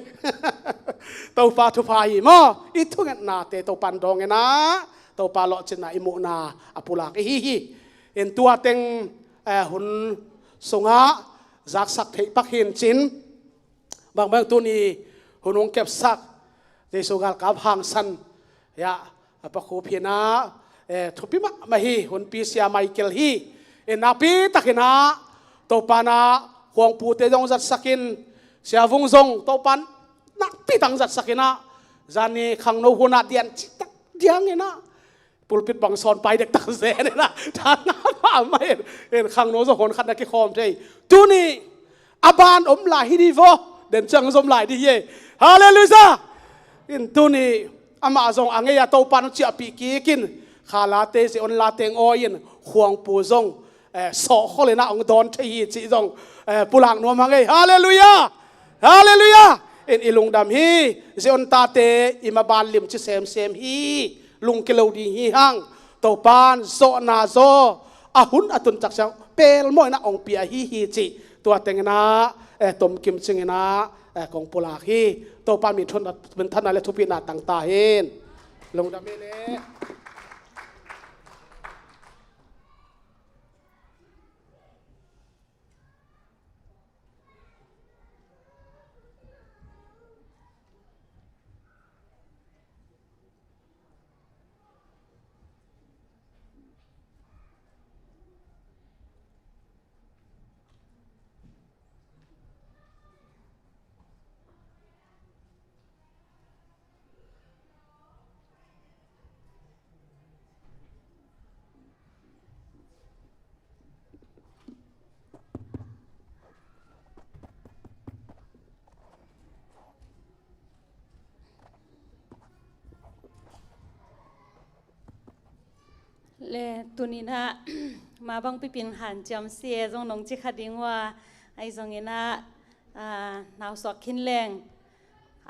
ตัวปาทุพายมออีทุกนาเตตัวปันดองนะตัวปาโลจินาอิมุนาอปุลักฮิเอ็นตัวเต็งหุ่นสงะจากสักเทปักหินจินบางตัวนี้หุ่นองเก็บสักในสุกาลกับหางสันยาปะโคเพียนะทุบพิมาฮีหุ่นปีเสียไมเคิลฮีนาปีตักนะตัวปานะห่วงปูเตจงจัดสักินเสียวงซงตัวปันนักปีตังจัดสักินะจานี่ขังโนหัวนาเดียนจิตเดียงเงนะปุลปิดบังซอนไปเด็กตักเสนนะทางน้ำมาไม่เห็นขังโนสคนขัดนักคอมใจตัวนี้อบานอมลายฮิดีโฟเด่นจังสมลายดีเย่ฮาเลลูยาอินตัวนี้อามาซงอังเงียตัวปันเจียปีกีกินขาลาเตสิอนลาเตงโอยินห่วงปูซงสอเขาเลยนะองดอนที่จีซงปุลังนัวมังเงฮาเลลูยาฮาเลลูยาอิลุงดำฮีสิอนตาเตอิมาบานลิมจิเซมฮีลุงเกลวดีฮีฮังตัวปานโซนาโซอาหุนอตุนจักเซลเปลมอยนะองเปียฮีจิตัวเตงนะตมกิมจิงนะของปุลักฮีตัวปานมีทุนเป็นท่านอะไรทุพินาต่างตาเห็นลุงดำเมเลเลตุนินะมาบังปิปินหันจำเสียจงนงจิขัดิงว่าไอ้จงเงินะนาวสอกขินแรง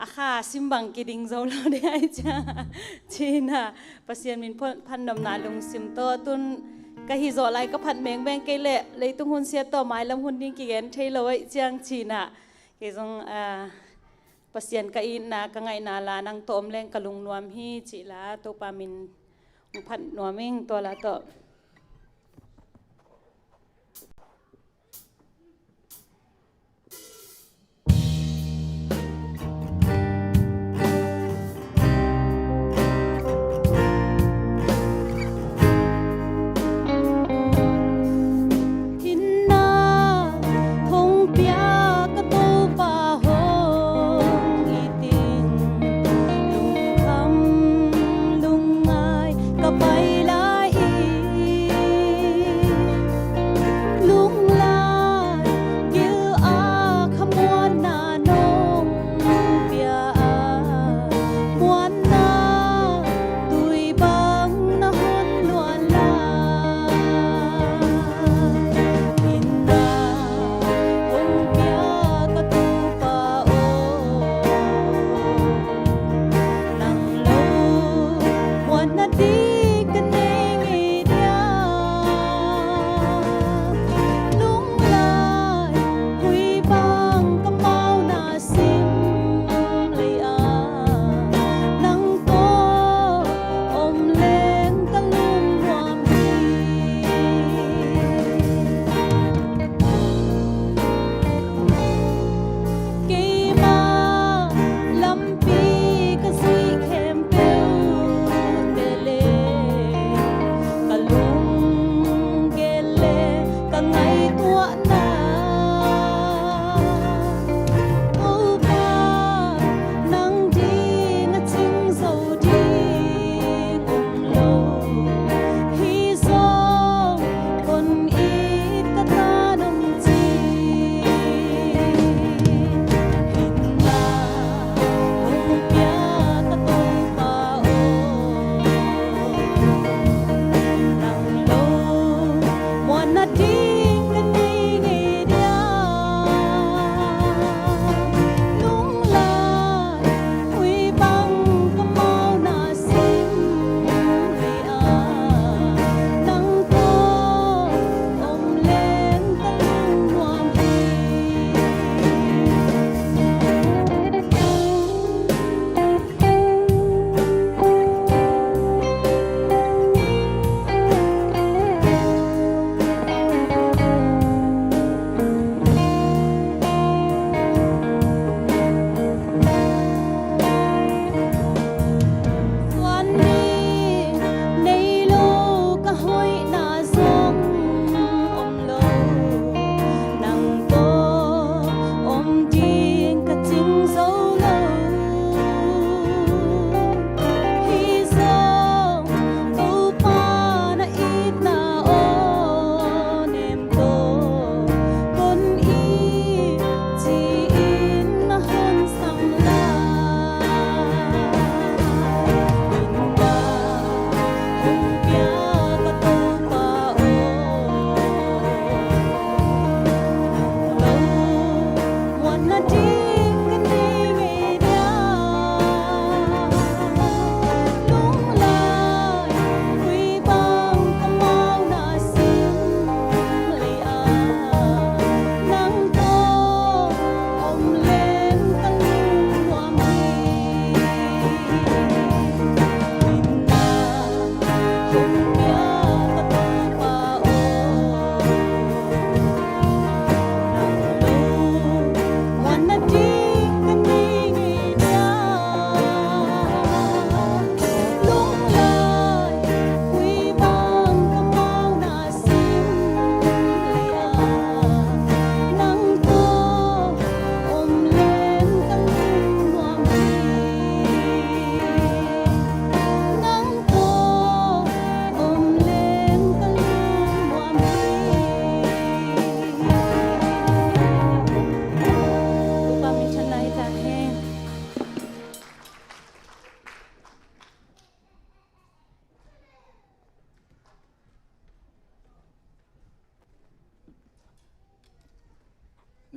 อาคาซิมบังกิดิงเจ้าเราได้จ้าจีน่ะประเสียนมินพันดำนาลงซิมโตตุน กะฮิโซไลก็ผัดแมงแบงเกเละเลยตุ้งหุ่นเสียต่อไม้ลำหุ่นดิ้งกี่เงินเทลอยเจียงจีน่ะเกจงปัสยันกะอินนะกะไงนาลานังตอมแรงกะลุงนวมฮีจิลาตัวปามินผัดนวมิงตัวละต่อ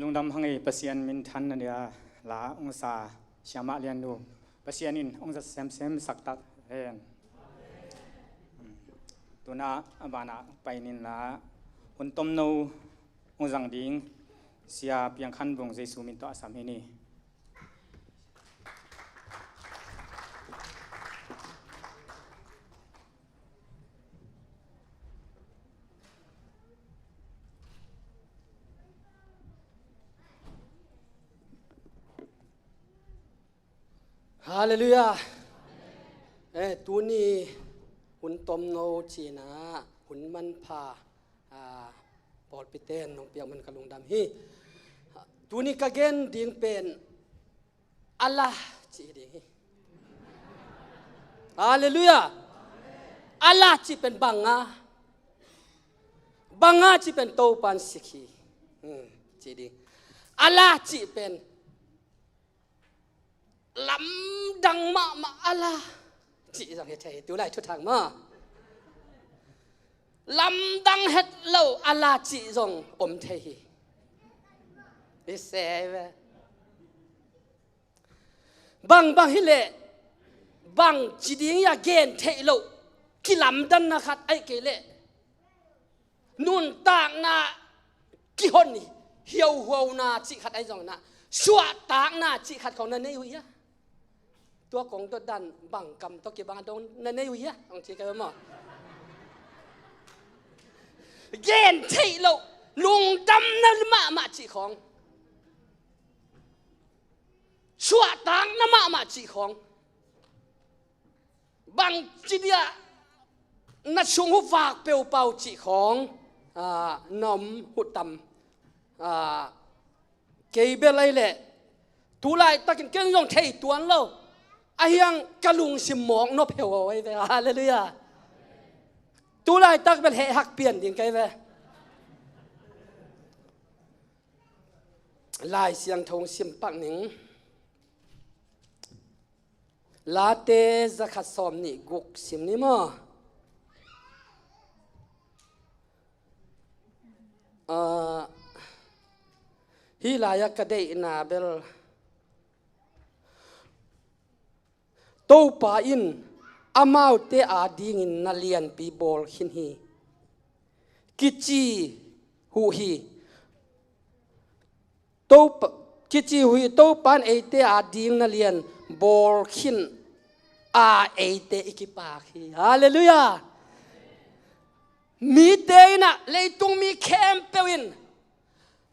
ลุงดำหังไอปัสยันมินทันนั่นเดียลาองศาเชียมาเลียนดูปัสยันอินองศาเซมสักตักเฮนตัว ตัวน่าบานาไปนินละหุ่นต้มนูหุ่นจังดิ้งเสียเพียงขันบงเจสูมินตัวสามีนี่ ฮาเลลูยาตัวนี้หุ่นต้มโนจีนะหุ่นมันพาปอดไปเต้นน้องเปียกมันกระลุงดำฮีตัวนี้ก็เกณฑ์ดิ่งเป็นอัลลาห์จีดิ่งฮีฮาเลลูยาอัลลาห์จีเป็นบังอาจีเป็นโตปันสิกีจีดิ่งอัลลาห์จีเป็นลำดังมาอัลลาห์จีสังเหตุตัวไรทุกทางมาลำดังเหตุเราอัลลาห์จีทรงอมเทฮีอิเซเวบางฮิเลบางจีดิ้งยาเกนเทเรากิลำดันนะครับไอ้เกเลนุนต่างนากิฮอนนี่เหี่ยวหัวนาจีขัดไอ้ทรงนะชัวต่างนาจีขัดของนั่นนี่อยู่ยะตัวกงตัวดันบังกำตัวเก็บบางตรงนั่นนี่อยู่ยะองจีกันมั้งเย็นที่เราลุงดำนั่นมาจีของชัวต่างนั่นมาจีของบางจีเดียนัดชงหุฝากเปียวเป่าจีของนมหุดตำเกย์เบลเลยแหละตัวไรตะกินเก่งยองเทยตัวนั้นเราไอ้ยังกะลุงสิมองนบเหวเอาไว้เลยฮาเลลูยาตัวไรตักเป็นเหหักเปลี่ยนดิ่งไกลเว้ลายเสียงทงสิมปักหนิงลาเตจะขัดสอมนี่กุกสิมนี่มั้งฮิลายกระเดยนาเบลโตปาอินอามาวเตอาดิงินนาเลียนปีบอลหินฮีกิจีหูฮีโตกิจีหูฮีโตปานเอเตอาดิงนาเลียนบอลหินอาเอเตอิกิปาฮีฮาเลลูยามีเตยนะเลยตุงมีแคมเปวิน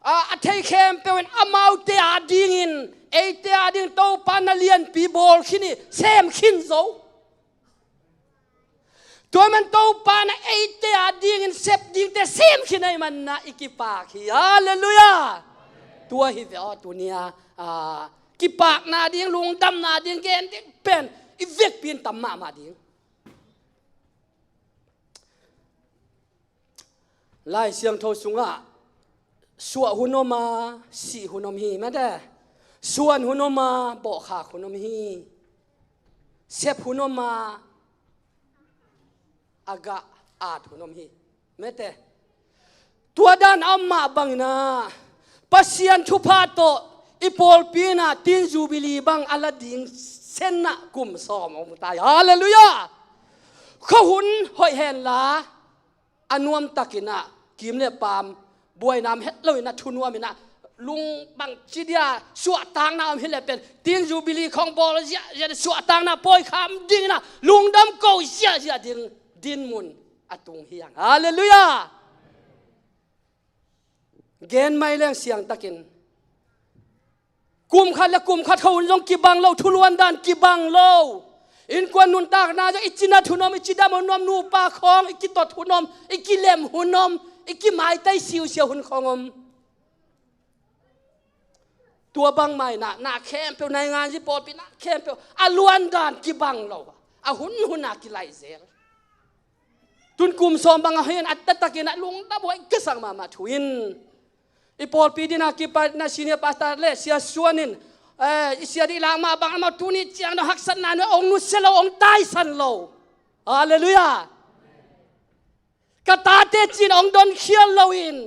อาเทยแคมเปวินอามาวเตอาดิงินเอเตอาดิงโตปานนาเลียนปีบอลหินนี่เซมขินโซตัวมันโตปานเอเตอาดิงินเซปดิงแต่เซมขินไอมันนะอิกิปาฮีฮาเลลูยาตัวฮิเวอตัวเนี้ยกิปากนาดิงลุงดำนาดิงเกนดิงเป็นอีเวกเปลี่ยนตัมมาดิงไล่เสียงโทสุงะสัวหุนอมาสีหุนอมฮีแม่ได้ส่วนหุนอมาบอกขาหุนอมฮีเซฟหุนอมาอากาอาดหุนอมฮีแม่แต่ตัวด้านอัมมาบังนะปัสยันทุพาโตอีพอลปีน่ะตินจูบิลีบังอัลลดิงเซนนะกุมซอมองตายฮาเลลูยาเขาหุนหอยแหนลาอนุมตักินะกิมเลปามบวยน้ำเฮ็ดเลยนะทุนว่ามินะลุงบังจิเดียสวดตางน้ำเฮ็ดเลยเป็นตินจูบิลีของบอลจะสวดตางน้ำปอยคำดิ่งนะลุงดำเกาเสียดิ่งดินมุนอตุงเฮียงฮาเลลูยาเกณฑ์ไม่เลี้ยงเสียงตะกินกุมขัดและกุมขัดเขาลงกีบังเราทุลวันดานกีบังเราอินกวนนุนตากนาจะอิจินาทุนอมอิจิดามนอมนูปาคองอิกิตอทุนอมอิกิเลมหุนอมอิกิหมายไตซิวเสียวหุนคองอมตัวบังไม่น่ะแคมเปียวในงานที่ปอดปีน่ะแคมเปียวอาลวนดานกีบังเราอาหุนนากิไลเซลตุนกุมซอมบังเฮียนอัตตะกินะลุงตาบวยกษังมาทวินอีพอลปีดินากิปานาชินีปาสตาร์เลเสียส่วนนินเสียดีลามาบางมาตุนิจียงนหักสันนานองนุเซลองตายสันโลฮาเลลูยากตาเตจินองดอนเคียลโลอิน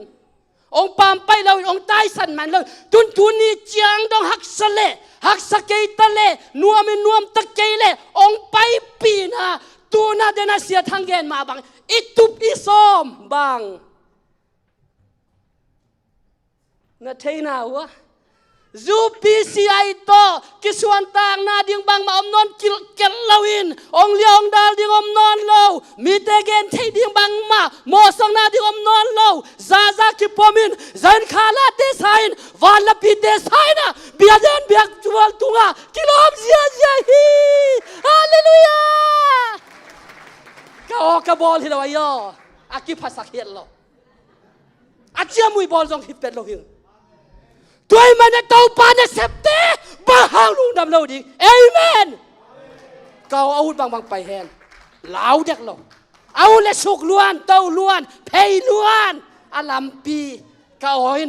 องปามไปโลอินองตายสันมันโลตุนิจียงดองหักสเลหักสเกตเลนัวมินวมตะเกเลองไปปีนา tu na dena sia thanggen ma bang itup isom bang na theina wa zu PCI to kisuan tang na ding bang ma om non kel lawin ong liong dal ding om non lo mi te gen thei ding bang ma mo sang na ding om non lo za ki pomin zain khala te sain wala pi te saina biaden biak jual tunga kilom zia hi hallelujah ka bol hi lo ayo aki phasak hiel lo achia mui bol jong hi pet lo hi tôi mà nó tàu pa nó sẹp té ba hao luôn đâm lâu đi amen câu âu bằng bằng bài hèn lão đẹp lắm âu là sụt luôn tàu luôn pay luôn làm pi câu hỏi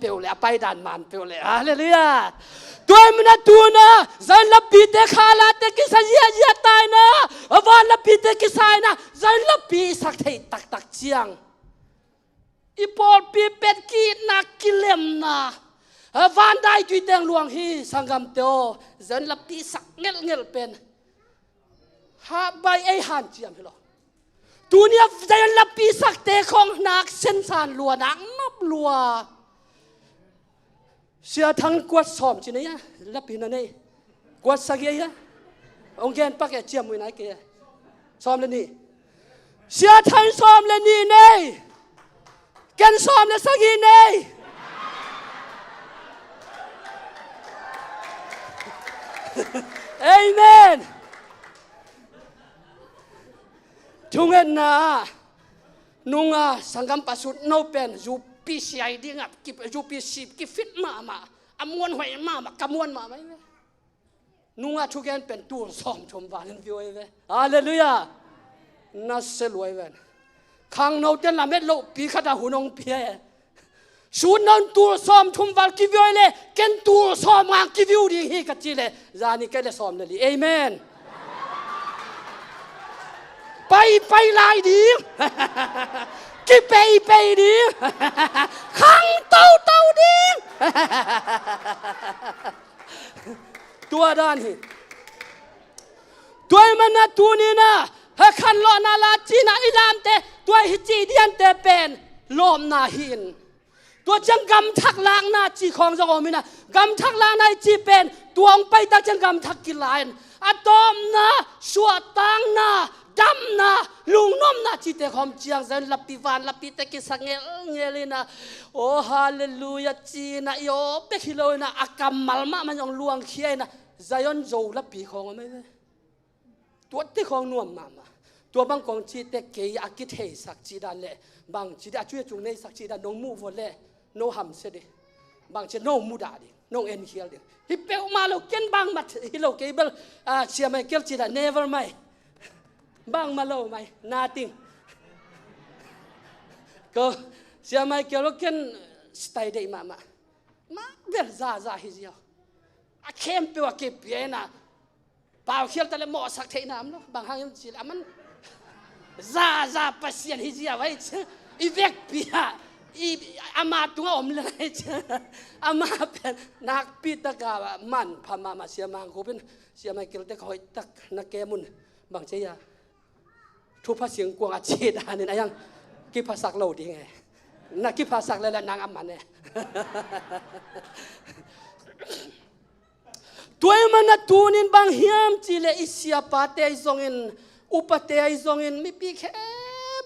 bèo lẹ bay đàn màn bèo lẹ hallelujah tôi mà nó tu na dân lập pi té khá là té cái sao gì tai na và lập pi té cái sai na dân lập pi sắc thấy tắc chiang ipol pi pet ki na kilem na van dai tui teng luang hi sangam teo zan lapi sak ngel pen ha bai ai han chiam hi lo tunia zan lapi sak te khong nak sen san lua nak nop lua sia thang kwat som chi ne ya lapi na nei kwat sa ge ya ong gen pak ya chiam mui nai ke som le ni sia thang som le ni nei ken som le sa gi nei amen thungen na nunga sangam pasut no pen ju PCI dinga ki ju PC ki fit ma amon hoi ma kamuan ma mai nunga thugen pen tu som thom van vioi ve hallelujah na seloi ven khang no ten la met lo pi khata hunong pie suốt non tu som thum val ki vioi le ken tu som ang ki viu di hi ka chi le zani ke le som le li amen pai lai di ki pai di khang tau di tua dan hi tuai mana tu ni na ha khan lo na la chi na ilam te tuai hi chi dian te pen lom na hinตัวจังกำทักล้างหน้าจีของจงอมินะกำทักล้างในจีเป็นตัวองไปตักจังกำทักกิลายนอะตอมนะชัวตังนะดำนะลุงน้อมนะจีเตคอมเจียงเซนลับปีวานลับปีเตกิสังเงลินะโอ้ฮาเลลูยาจีนะโยเบคิโลนะอากำมัลมามันยองลวงเคียนะใจยอนโจลับปีของไม่เลยตัวที่ของนวมมาตัวบางกองจีเตเกียอากิเทสักจีดันเล่บางจีอาช่วยจุงในสักจีดันน้องมูฟเล่โนหัมเสดิบางเช่นโนมูดาดิโนเอ็นเคียลดิฮิปเปอมาโลเกนบางมัดฮิโลเกเบิลเชียไม่เกี่ยวจีดา never ไม่บางมาโลไม่ nothing ก็เชียไม่เกี่ยวโลเกนสไตล์เดย์มาเวลซาฮิจิโออะเข้มเปียวเก็บเปียนะเปล่าเคียวแต่ละหมอสักเทน้ำเนาะบางครั้งยังจีละมันซาปัสเซียนฮิจิโอไว้อีเวกเปียอามาตัวอมเลยอามาเป็นนักปีตะกามันพม่าเสียมังคูเป็นเสียไม่เกี่ยวแต่คอยตักนักแกมุนบางเชียทุพเสียงกวางอาชีดานี่นะยังกิภาษาเราดีไงนักกิภาษาเลยละนางอามันเนี่ยตัวมันตัวนินบางเฮียมจีเลอิเสียปาเตยซงอินอุปเตยซงอินไม่ปีแค่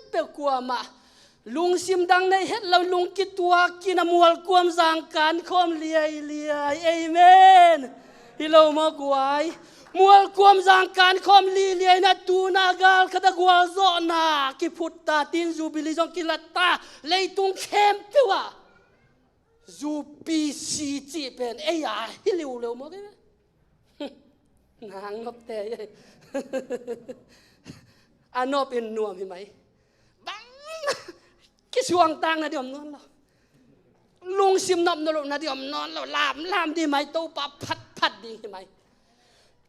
เปกลัวมาลุงซิมดังในเฮ็ดเราลุงกิตัวกินมวลความสางการคอมเลียเอเมนฮิโลมากวายมวลความสางการคอมเลียนะตูนากาลคดกวาโซนากิพุตตาตินจูบิลิจงกิลตาเลยตุงเข้มเปียวจูปีซีจีเป็นเอ้ยฮิลิวเร็วมากเลยนางนบแต่อันนบเป็นนัวมีไหมบังกิสวงตังนะเดี๋ยวนอนเราลุงซิมนบนรกนะเดี๋ยวนอนเราลามดีไหมโตปะพัดดีไหม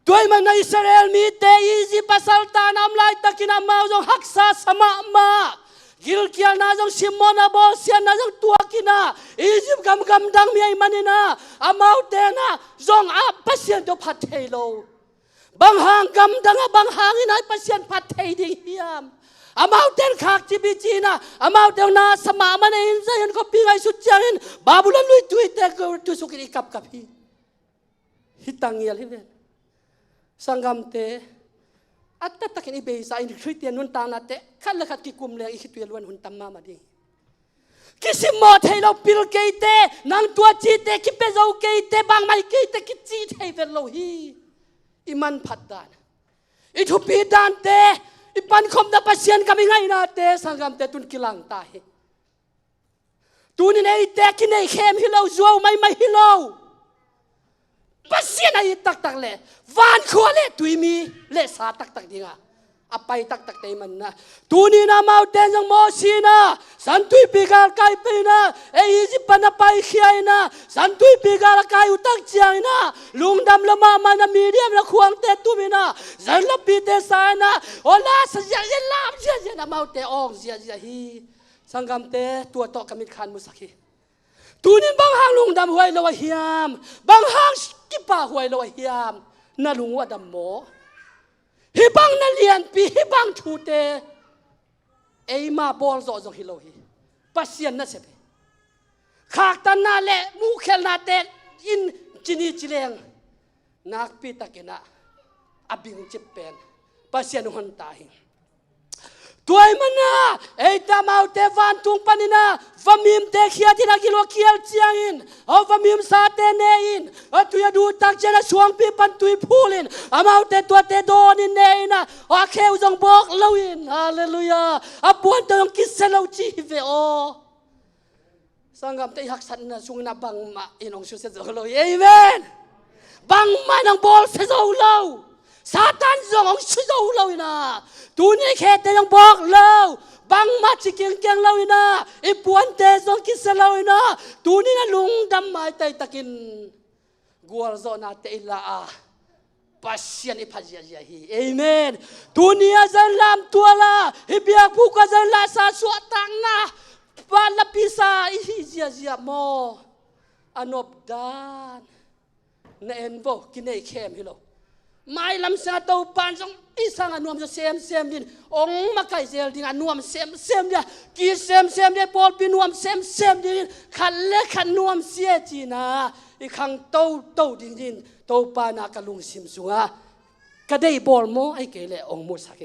ด้วยมันในอิสราเอลมีเตอีจิปัสสัลตานำลายตะกินมาจงฮักษาสมามากิลเกียนาจงซิมมนาบอเซียนาจงตัวกินาอีจิปกำดังมีไอมันนะอามาเตนะจงอาปัสเซียนตัวพัดเทโล บางห่างกำดังบางห่างนายประเสียนพัดไทยดิ่งเฮียมอามาเต้นขากจีบีจีนะอามาเต้นนาสมามันเองใจยันก็ปีไงสุดจังบาบุลันลุยตุยเตกตุสุกิริกับฮีฮิตังเงียลฮิเวนสังกัมเตอัตตะกินอิเบย์สายคริสเตียนนุนตานาเตขันละขัดกิกุมเลยอิคิตุยล้วนหุ่นตัมมามาดิกิสิมอเทเราปิลเกยเตนังตัวจีเตคิเปเจ้าเกยเตบางไม่เกยเตคิจีเทเวลโลฮีอิมันพัดดานอิทุปีดานเตอิปันคมดาปัสเซียนกามิไงนาเตสังกัมเตตุนกิลังตาเฮตุนเนยเตกินเนยเข้มฮิโลจัวไม่ฮิโลปัสเซียนไอ้ตักเลยวันขวาเลยตุยมีเลสาตักดิงาอภัยตักเตมันนะตุนีนามาเตนยังโมชีนะสันตุยปีกาลกายไปนะเอจิปนาไปขี้ไอนะสันตุยปีกาลกายอุตักเจียนะลุงดำละมามันมีเดียมละควงเตตุมินะสันละปีเตสายนะโอลาสยาลามเจียนะมาเตอองเจียฮีสังกัมเตตัวโตกมิดขันมุสักฮีตูนินบางหางลุงดำหวยลอยเฮียมบางหางกิปาหวยลอยเฮียมน่าลุงว่าดำโมฮิบังนั่นเลียนปีฮิบังทูเตเอมาบอลโซฮิโลฮีปัสเซียนนั่นเสพขากตันนาเละมูเคลนาเตอินจินีจิเลงนักปีตะเกนะอบิงจิปเป็นปัสเซียนหันตาหิตัวมันนะไอ้ตามาเตวันตุงปานินะฟามิมเตขียที่นักกิโลเคียลเจียงอินเอาฟามิมซาเตเนอินเอาตัวยดูตักเจนะช่วงปีปันตุยพูลินอามาเตตัวเตโดนินเนอินะอาเควจงบอกเลวินฮาเลลูยาอาบวนตัวกิสเลวจีเวโอสังกัมเตหักสันนะช่วงนับบังมาอินองชุเซโซโลเอเวนบังมานังบอลเซโซโลซาตานจงองชุโซโลนะตูนี่แค่แต่ยังบอกเราบางมาจิเกียงเราอินะไอ้ปวนเตจงกิสเราอินะตูนี่นะลุงดำมาไตตะกินกัวโซนาเตอิลาปัสเซียนอิพัจยาฮีเอเมนตูนี่อาจารย์ลามตัวละฮิเบียผู้ก็จะลาซาสวตังนะปาลพิซาอิฮิเจียโมอนอบดานเนนโบกินไอเข้มฮิโลไม่ลำซาตัวปานจงอีสังอันนวมจะเซมดินองมาไก่เซลดิงอันนวมเซมเดียกีเซมเดียบอลปีนวมเซมดินขันเล็กขันนวมเสียจีนะอีขังโตดินโตปานากะลุงซิมสุงะก็ได้บอลโมไอเกลองมุสัก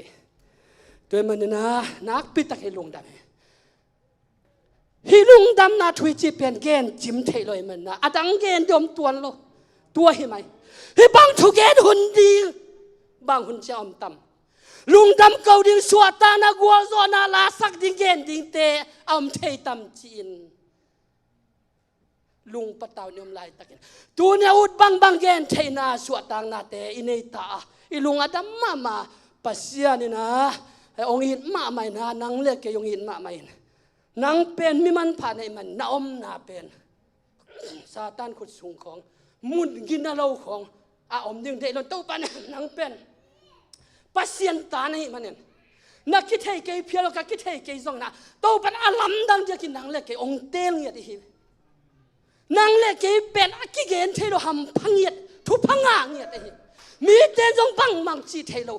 ตัวมันนะนักปิดตะเกลุงดำฮิลุงดำนาทวิจิเป็นเกณฑ์จิมเทลอยมันนะอาดังเกณฑ์ดมตัวเห็นไหมฮิบังทุกเกณฑ์หุ่นดีบางหุ่นจะอมตำลุงดำเกาดิ่งสวดตานากัวโซนาลาสักดิ่งเกณฑ์ดิ่งเตอมเทตำจีนลุงปะตาวนิยมลายตะเกณฑ์ตัวเนี่ยอุดบางเกณฑ์เทนาสวดตางนาเตอินเนตาอิลุงอาดัมมาปัสยานี่นะองหินมาใหม่นะนังเล็กเกยองหินมาใหม่นังเป็นมิมันผ่านในมันนาอมนาเป็นซาตานขุดสูงของมุนกินนาเราของอมดึงเดลโตปันนังเป็นปัสเซียนตาในมันเนี่ยนักคิดให้เกยเพียรก็คิดให้เกยส่งนะโตปันอลัมดังจะกินนังเล็กเกยองเตลเงียดินังเล็กเกยเป็นอกิเกนเทโลหำพังเงียดทุพังเงียดิมีเตจงบังมังจีเทโล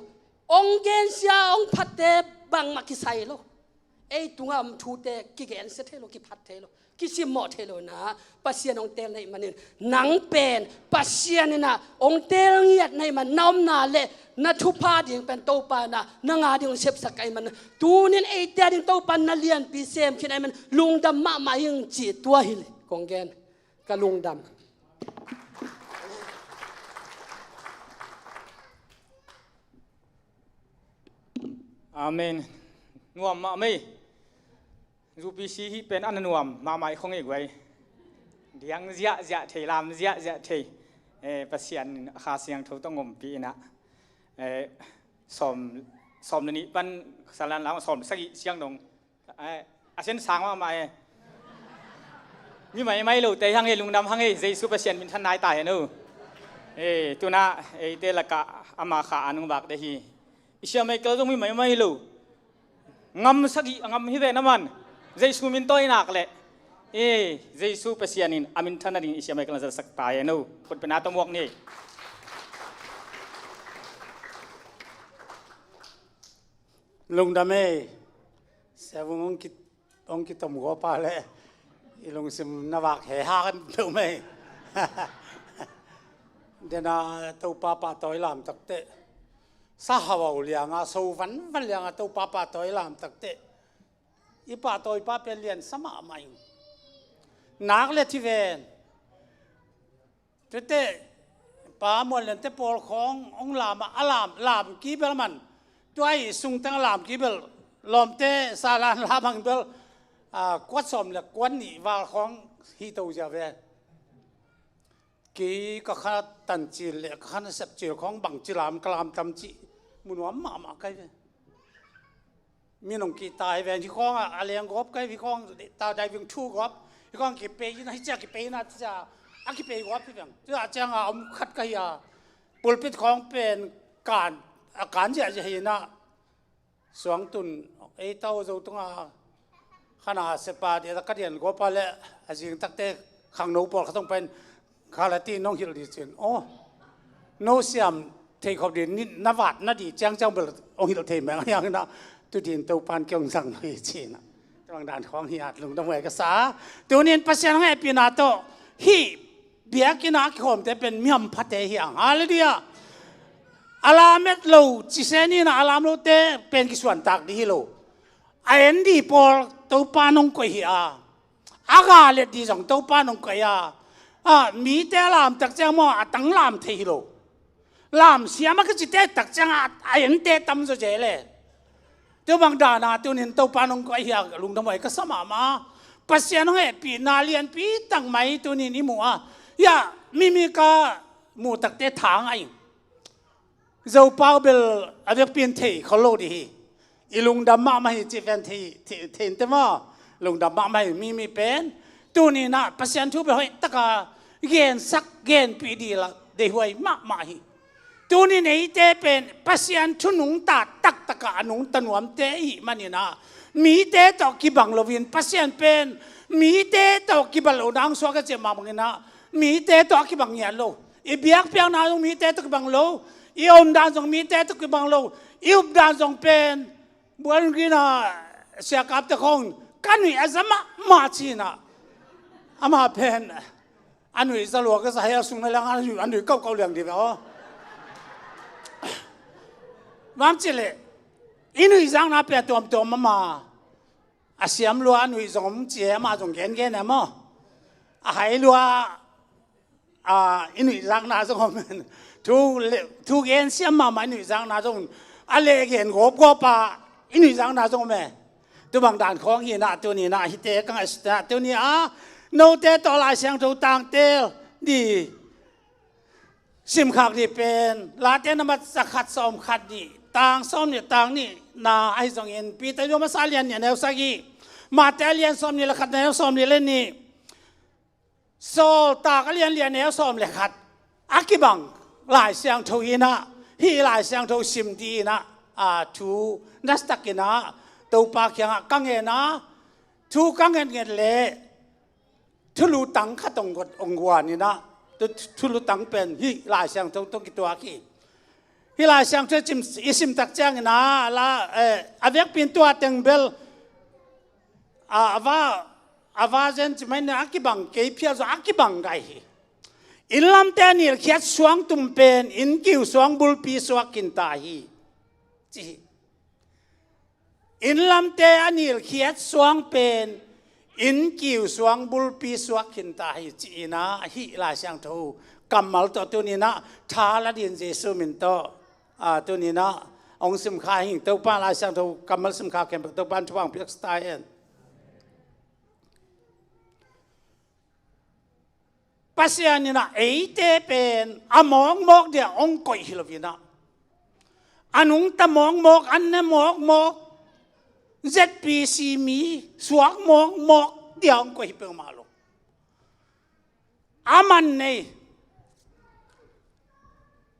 องเกนเสียองพัดเตบังมักกิไซโลไอ้ตัวมทูเตกิเกนเสเทโลกิพัดเทโลกิสิมอเทโลนะปัสเซียนองเตลในมันเนี่ยนังเป็นปัสเซียนนะองเตลเงียดในมันน้อมนาเละนัทุพาดิ่งเป็นโตปานะนางาดิ่งเสพสักไอมันตูนี่ไอ้เตดิ่งโตปานนาเลียนปีเซมคิดไอมันลุงดำมายิงจีตัวหิลกองแกนกับลุงดำอาเมนนวมมาไม่รูปีชีที่เป็นอันนวมมาไม่คงอีกไว้เดียงเสียเทลามเสียเทประเสียนขาเสียงถูกต้องงมปีนะสมนี้เป็นสารแล้วสมสักเสียงดงอาเช่นสางว่ามีไม่รู้แต่ยังไงลุงดำยังไงใจสุประเสียนเป็นท่านนายตายนู่ตัวน่ะเตลกะอามาขาอันงบักเดฮีอิเชียไม่เกิดต้องมีไม่รู้งำสักงำฮิเวน้ำมันใจสูมินตัวนักเลยใจสูประเสียนินอามินท่านนั่นอิเชียไม่กำลังจะสักตายนู่คนเป็นอาตมวกนี่ lung dame sevung ong ki tom go pa le ilung sim nawak he ha kan tu me dena to pa toy lam tak te sa hawa lianga so van lianga to pa toy lam tak te i pa toy pa pe lian sama mai nak le thi ven te pa mo len te pol khong ong lam ki bel man tuai sung tang lam ki bel lom te sa lan la bang bel quát xòm là quán nị vào khoáng hi tàu giờ về kí các khán tần chỉ lệ các khán sập chỉ khoáng bằng chỉ làm tâm chỉ muốn nóm mà cái mi nông kỳ tài về chỉ khoáng liền góp cái vì khoáng tao đại viên thu góp vì khoáng kỳ pay như này chắc kỳ pay na chắc kỳ pay góp thì vậy chứ chẳng ông khát cái pulpit khoángเป็นการจะเห็นนะสวงตุนไอ้เต้าเราต้องขณะเสพาเดียร์ก็เรียนก็พอแล้วอาจจะตั้งแต่ขังโนปอลเขาต้องเป็นคาราตีน้องฮิลดิจินโอ้โนเซียมเทคอบดินนี่นวัดนาดีจ้างเบลองฮิลเทมแบบอย่างนั้นตุดินตัวปานเกี่ยงสังเลยจีนะกำลังด่านของฮิอาดลงต้องไหวกษาตัวนี้ภาษาไงปีนาโตฮีเบียกินาคอมแต่เป็นมิมพัดเทียงอะไรเดียอาลาเม็ดโลจิเซนี่นะอาลามโลเตเป็นกิส่วนตักดีโลไอ้อันดีพอตัวปานงกุยอากาเลดีจังตัวปานงกุยมีแต่ลามตักจังมั่วตั้งลามเที่ยวลามเสียมันก็จิตเตตักจังไอ้อันเตตั้มจะเจเลยตัวบางดานาตัวนี้ตัวปานงกุยลุงทำไมก็สมามาปัสยานงเอปีนาเลียนปีตั้งไม่ตัวนี้นี่มัวยามีก็มูตักเตทางไอ้เจ้าป้าเบลอาเวกปีนเทเขาโลดีอีลุงดำมาไม่จีเวนทีนเต็มว่าลุงดำมาไม่มีเป็นตัวนี้นะภาษาทุบไปให้ตะกาเกณฑ์สักเกณฑ์ปีดีละเดี๋ยวให้มากมายตัวนี้เนี่ยเจเป็นภาษาทุนุงตาตักตะกาหนุงตะหนวมเตอีมันนี่นะมีเตต่อกีบังโลวินภาษาเป็นมีเตต่อกีบังโลดังสวกเจมาบังนะมีเตต่อกีบังยันโลอีเบียกเปียงนาจงมีเตต่อกีบังโลอีอมดานจงมีเตต่อกีบังโลอีอุบดานจงเป็นบุญกินาเสียกับตะคงกันหนุ่ยอาจจะมาชีนะอามาเป็นอันหนุ่ยสลัวก็ใส่สุนัขแล้วอันหนุ่ยเก่าเรื่องดีไหมอ๋อวันที่เลยอินุยจังน่าเป็นตัวมาอาเสียมลัวอันหนุ่ยจงเจียมาจงเก่งเนี่ยมั้งหายลัวอินุยจังน่าจงเป็นทุกเย็นเสียมาอินุยจังน่าจงอะไรเห็นหัวก็ป่าอินุยจังน่าจงแม่ตัวบางด่านของฮีน่าตัวนี้น่าฮิตเตกังไอสตาตัวนี้โนเตต่อลายเสียงตัวต่างเตดีสิมขักดีเป็นลาเตนมาสักขัดซ้อมขัดดีต่างซ้อมเนี่ยต่างนี่นาไอซองเอ็นปีแต่โยมาซาเลียนเนี่ยแนวสักีมาแต่เลียนซ้อมเนี่ยละขัดแนวซ้อมเนี่ยเล่นนี่โซตากเลียนแนวซ้อมเลยขัดอากิบังลายเสียงตัวฮีน่าฮีลายเสียงตัวสิมดีนะทูนัสตักินะตัวปากยังกังเงินนะทูกังเงินเลยทุลุตังขัดตรงกดองวานี่นะตัวทุลุตังเป็นฮิลายเสียงตัวกี่ตัวกี่ฮิลายเสียงตัวจิมอิสิมตักแจ้งนะละอาเวกเป็นตัวเต็งเบลอาว่าเจนจิไม่เนี่ยอากิบังเกี่ยวเพียรอากิบังไงอินลำเตนี่เขียดสวงตุ่มเป็นอินกิวสวงบุลปีสวงกินตาฮีจีอินลำเตอันนี้เขียดสวงเป็นอินกิวสวงบุลปีสวงกินตาฮีจีนะฮิลาเสียงทูกำมัลตัวนี้นะทาลดินเจสุมินโตตัวนี้นะองค์สิมคาหิงตัวป้าลาเสียงทูกำมัลสิมคาเก็บตัวบ้านทว่างเพียกสไตล์เองภาษานี่นะเอเตเป็นมองเดียวองก่อยฮิลวินะอันนุงตะมองอันนั้นมองZPC มีสวกมองเดียวองก่อยฮิเปมาลงมันเนี่ย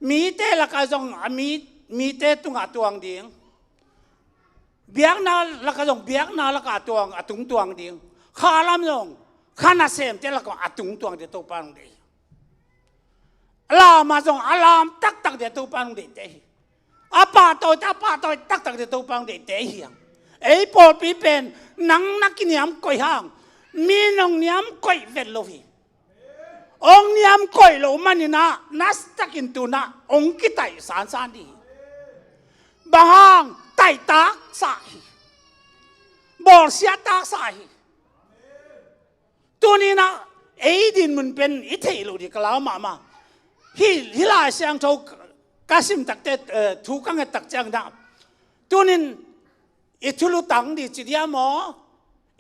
มีเตละก็จงมีเตตุงตัวงดิ่งเบียกนาละก็จงเบียกนาละก็ตุงตัวงดิ่งข้าลำจงข้านาเซมเจละก็ตุงตัวงเดียวตัวปังเดียลามาจงอารามตักเดียวตัวปังเดีย อาป่าตัวตักเดตัวปังเดเตเฮียงไอ้ปอปีเป็นนังนักกินยำก่อยห่างมีน้องยำก่อยเวลโลวีองยำก่อยโลมันนี่นะนัสตักินตัวนะองกิไตสารดีบางไตตากสายบอลเสียตากสายตัวนี้นะไอ้ดินมันเป็นอิเทโลดีกล่าวมาฮิลาเสียงโชกาซิมตักเตถูกังตักจังนะตัวนี้อิทุลุตังดีจิตยามอ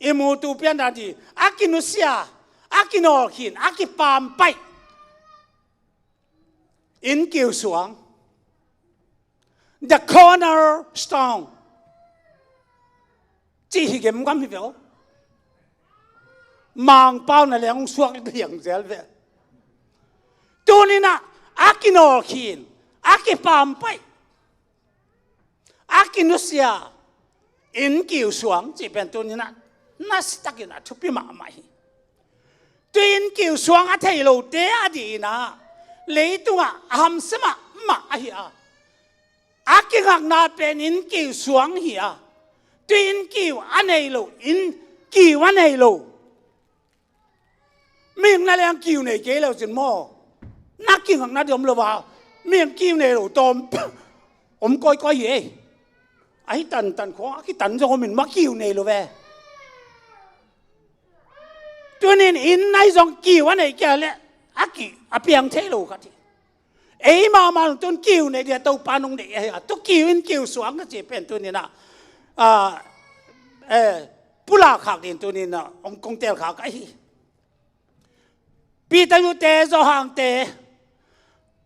อิมูตูเปียนดาดีอากินุเซียอากินอขินอากิปามไปอินกิวสวง the cornerstone จีฮิเกมกันพี่เปล่ามางเป้าในเรื่องสวงเพียงเสียเวตัวนี้นะอากินอขินอากิปามไปอากินุเซียอินกิวสวงจีเป็นตัวนี้นะน่าสตักินะทุบมาไม่ตัวอินกิวสวงอาเทโลเตอดีนะเลยตัวฮัมสมามาเฮียอากิงักนาเป็นอินกิวสวงเฮียตัวอินกิวอันไหนโลอินกิวอันไหนโลเมียงนั่นเรื่องกิวเนี่ยเจ๊เราจนหม้อนักกิงักนาเดิมเลยว่าเมียงกิวเนี่ยโลตอมผมก้อยเย่ไอ้ตันของไอ้ตันจะก็มันมากิวเนี่ยโลเว้ตัวนี้อินในสองกิวอันไหนแกเลยอากิอาเปียงเทโลกันทีไอ้มาต้นกิวเนี่ยเดี๋ยวตัวปานงเดียตัวกิวอินกิวสวงก็จะเป็นตัวนี้นะปุลาขากดินตัวนี้นะองคงเตลขากไอ้ปีตายุเตจหางเต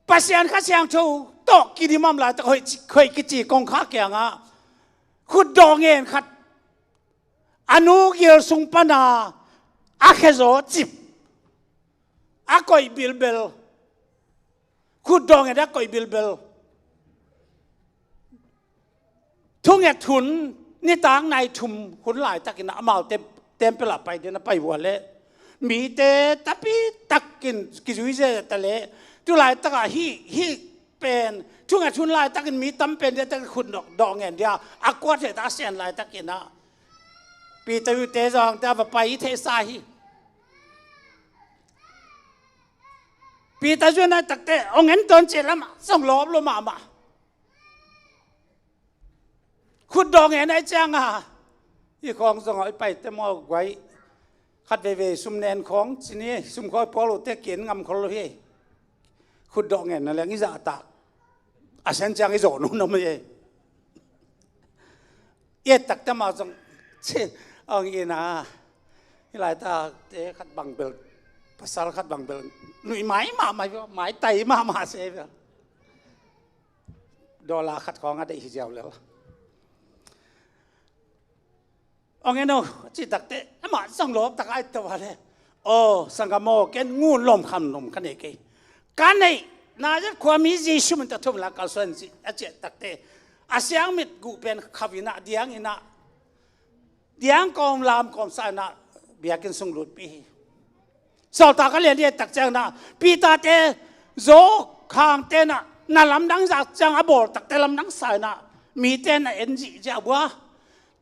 ปัสยันข้าเชียงชูโตกิริมัมลาตะเคยกิจิกงข้าแกงอ่ะขุดดองเงินขัดอนุเกียรสุงปนาอาเคโซจิบอาคอยบิลเบลขุดดองเงินอาคอยบิลเบลทุ่งเงินทุนนี่ต่างในทุมหุ่นหลายตักินอามาเต็มไปละไปเดี๋ยวนะไปหัวเละมีเตแต่ปีตักกินกิจวิเศษแต่เละทุกหลายตักฮีเป็นทุ่งเงินทุนหลายตักินมีตั้มเป็นเดี๋ยวตักขุดดองเงินเดียวอากวาดเสตักเสียนหลายตักินนะปีตะวิเตจองแต่ว่าไปเทสาฮีปีตาจวนนั้นตักเตะองเงินตอนเจ็ดแล้วมาส่งลบลงมาขุดดองเงินไอ้จังอ่ะที่ของส่งไปแต่มอไว้ขัดเวซุ่มแนนของสินี้ซุ่มคอยปอลุเตะเกียนงำคนละพี่ขุดดองเงินนั่นแหละงี้จะตากอาเซนจังไอ้โจนุ่นไม่ใช่เอ็ดตักแต่มาส่งเช่นเอางี้นะที่หลายตาเตะขัดบังเบลภาษาขัดบังเบลหนุ่ยไม้มาไม้ไตมาเสียดอลลาร์ขัดของอะไรที่เจ้าแล้วเอาไงเนาะจิตตักเตะมาสังลบตักไอตัวเลยโอ้สังกโมเกนงูลมคำนมกันเองกันในน่าจะความมีจิชุมันจะทุ่มละกันส่วนจิอาเจตักเตะอาเซียงมิดกูเป็นขวินาเดียงอินะเดียงกอมลามกอมสายนะเบียกินส่งหลุดปีสาวตาก็เรียนที่ตักเจ้านะปีตาเตโจคางเตนะน่าลำดังจากจังอบอลตักเตลำดังสายนะมีเตนะเอ็นจีเจ้าบัว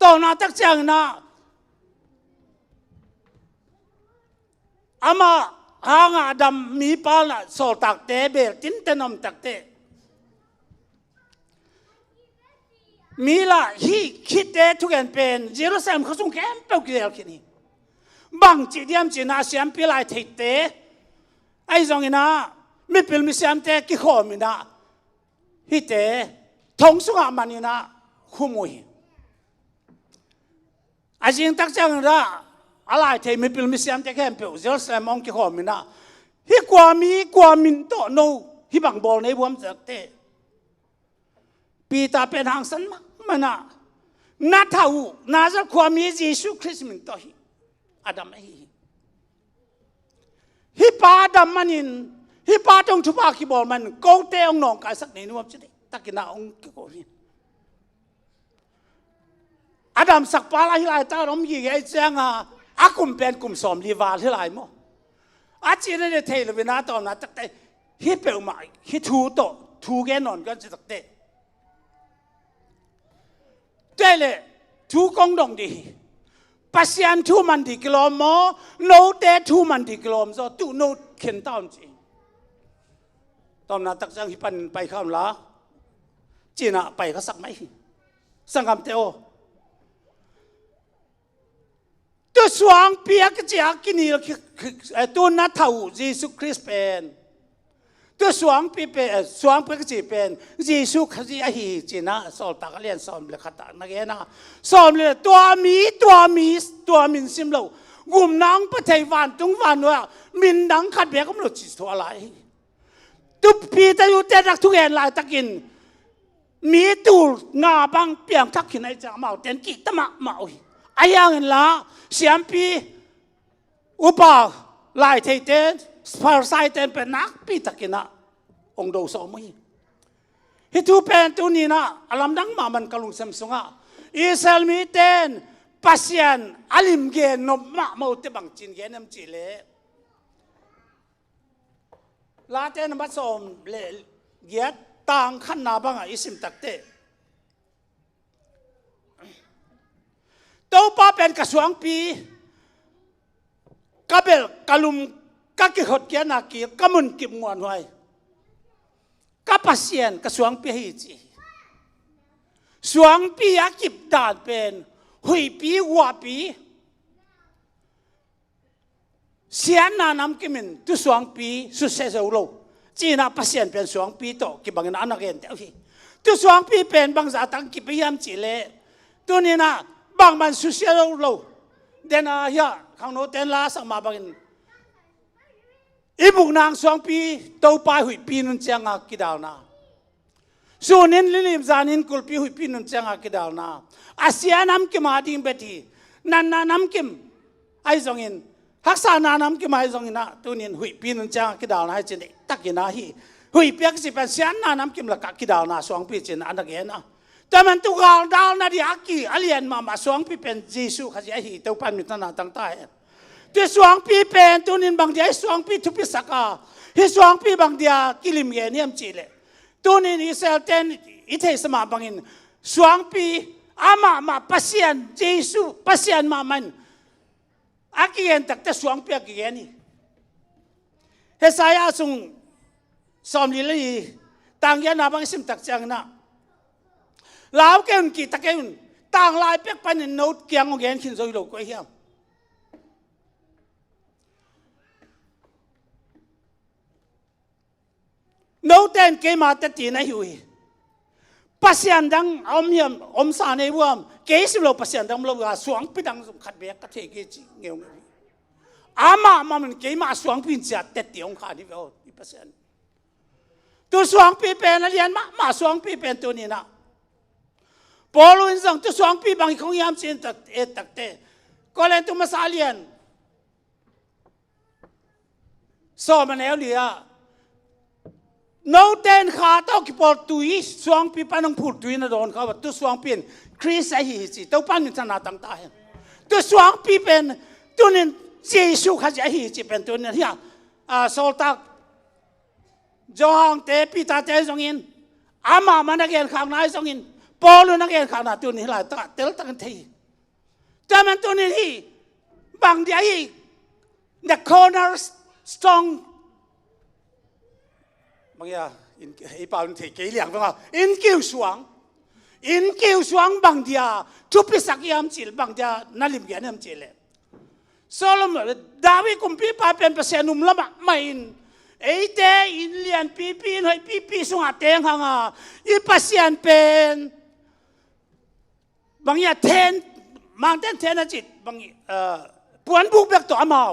ตอนนั้นตักเจ้านะอามาหางาดำมีปานะสาวตักเตเบลตินเตนอมตักเตมีละฮีคิดเตทุกอย่างเป็นเยรูซาเล็มเขาส่งแคมเปล่ากี่เดือนกี่นี่บางจีเดียมจีน่าเสียมพิลายทิเตไอ้ตรงนี้นะไม่เป็นมิเสียมเตกี่ข้อมีนะฮิเตทงสุงามันนี่นะคู่มวยไอ้จริงตักจังนะอะไรเทไม่เป็นมิเสียมเตแค่เปล่าเยรูซาเล็มมองกี่ข้อมีนะฮิกว่ามีโตโนฮิบังบอลในบวมจักเตปีตาเป็นหางสันมันนะน่าเท่าน่าจะความมีเยซูคริสต์มันต่ออาดัมไอ้ฮิปาดัมมันินฮิปาตรงทุบอาคิบอลมันโกเตองนองกายสักนี่นึกว่าจะได้ตักินาองกิโกวินอาดัมสักปาลาฮิลายตาล้มยี่ไอ้เจ้าอากุมเป็นกุมสอมลีวาฮิลายมั้งอาจีนั่นเทลวินาตอนนั้นตักเตฮิเปลมาฮิทูโตทูแกนอนกันจะตักเต เจ้าเลยทูกงดงดีปัสยันทูมันดีกิโลมอโนเตทูมันดีกิโลมso tu no เข็นตามจีตอนนั้นตักจังฮิปันไปข้ามละจีน่ะไปก็สักไหมสังคำเตโอตัวสว่างเปียกจากกินีตัวนัทเท่าเยซูคริสต์เป็นตัวสว่างเปียเป็นสว่างเปียกจีเป็นเยซูคริสต์ฮีจีน่ะสอนตากเลียนสอนเลขาตานักเอ็นะสอนเลยตัวมินซิมโลกลุ่มนังประเทศวันตรงวันว่ามินนังขัดเบียก็ไม่รู้จิตตัวอะไรตุปีแต่อยู่แต่รักทุกแห่งหลายตะกินมีตูงาบังเปียงทักขินไอจ่าเมาเต็นกิตมะเมาอายังเห็นละเสียมปีอุปาลายเทเตนสปาร์ไซเตนเป็นนักปีตะกินนะองค์ดูสมุยฮิทูเป็นตัวนี้นะอลัมดังมามันกลุงเซมซุงะอิสราเอลมีเตนปัสยันอลิมเกนนมะเมาเตบังจินเกนมจิเลลาเตนมัดสมเลเกียต่างขันนาบังอิสิมตักเตตัวป้าเป็นกระทรวงปีกเบลกลุมกักิหดเกียนากีกมุนกิมงวนไว้กับปัสยันกระทรวงปีฮิจีสวงปีอากิบดานเป็นหุยปีวัวปีเสียนานำกิมินตุสวงปีสุดเสษโลจีน่าปัสยันเป็นสวงปีโตกิบังนันนักเรียนเท่าที่ตุสวงปีเป็นบางสาตังกิบยามจีเลตัวนี้นะบางมันสุดเสษโลเดน่าเฮียข้างโน้นเดนลาสังมาบังอีบุกนางสวงปีโตไปหุยปีนุนเจียงอากิดาวนาส่วนนี้ลิมจานินกุลปีหุยปีนุนเจียงอากิดาวนาอาเซียน้ำกิมมาดิ้งเบตีนันน้ำกิมไอซงอินฮักษานาน้ำกิมไอซงอินนะตัวนี้หุยปีนุนเจียงอากิดาวนาให้เจนตักยินาฮีหุยเปียกสิเป็นเสียนนาน้ำกิมละกักิดาวนาสวงปีเจนอันนักเอ็นะแต่มันตุกาลดาวนาดิอากีอเลียนมาสวงปีเป็นเยซูขยัยฮีเต้าปันมิตรนาตั้งใต้ตัวสวงปีเป็นตัวนี้บางเดียสวงปีทุพิสักาฮิสวงปีบางเดียกิลิมเยเนียมจีเลตัวนี้อิสราเอลเตนอิเทสมาบังอินสวงปีอามาปัสยันเยซูปัสยันมามันอากิเอ็นตักแต่สวงปีอากิเอ็นนี่เฮสายาสุงสอมลิลีต่างยันนาบังสิมตักจังนะลาวเกนกีตะเกนต่างลายเปียกปันโนดเกียงองเกนขินโซยโลกเฮียมโนเตนเกมาตัดตีนายหุยปัสยันดังอมยมอมสานในวัวมเกสิโลปัสยันดังโลกาสวงปิดังขัดเบียกกระเทกิจิเงี้ยวอามามันเกมาสวงปินจัดเตติองขาดิเวลอีปัสยันตัวสวงปีเป็นนักเรียนมาสวงปีเป็นตัวนี้นะพอรู้จังตัวสวงปีบางคนยามเสียนตัดตักเตก็เลยตัวมาสาเลียนสอบมันแล้วเลียโนเตนขาเต้ากิปอลตุยสวงปีปันงพูดตุยนะโดนเขาว่าตัวสวงเป็นคริสไอฮิจิตัวปันมิตรนาตั้งตาเห็นตัวสวงปีเป็นตัวนี้เยซูขยัยฮิจิเป็นตัวนี้เฮียโซลตักจองเตปีตาเตจงอินอามามันนักเรียนข้างนายจงอินปอลุนักเรียนข้างนาตัวนี้หลายตาเตลตักันทีแต่มันตัวนี้ที่บางเดียที่ the corner strongบางอย่างอีป่าวนี่เกี่ยเลี้ยงบ้างอินคิวสวงบางเดียทุบพิสักยามจิลบางเดียนั่นลิมเกียนยามจิลเลยโซโลมอนดาวิกุมพีป้าเป็นเปอร์เซ็นต์นุ่มละไม่อินไอเตอินเลียนปีนให้ปีสุงอาเตงหางอีเปอร์เซ็นต์เป็นบางอย่างเทนบางเทนนะจิตบางปวนบุกเบิกตัวมา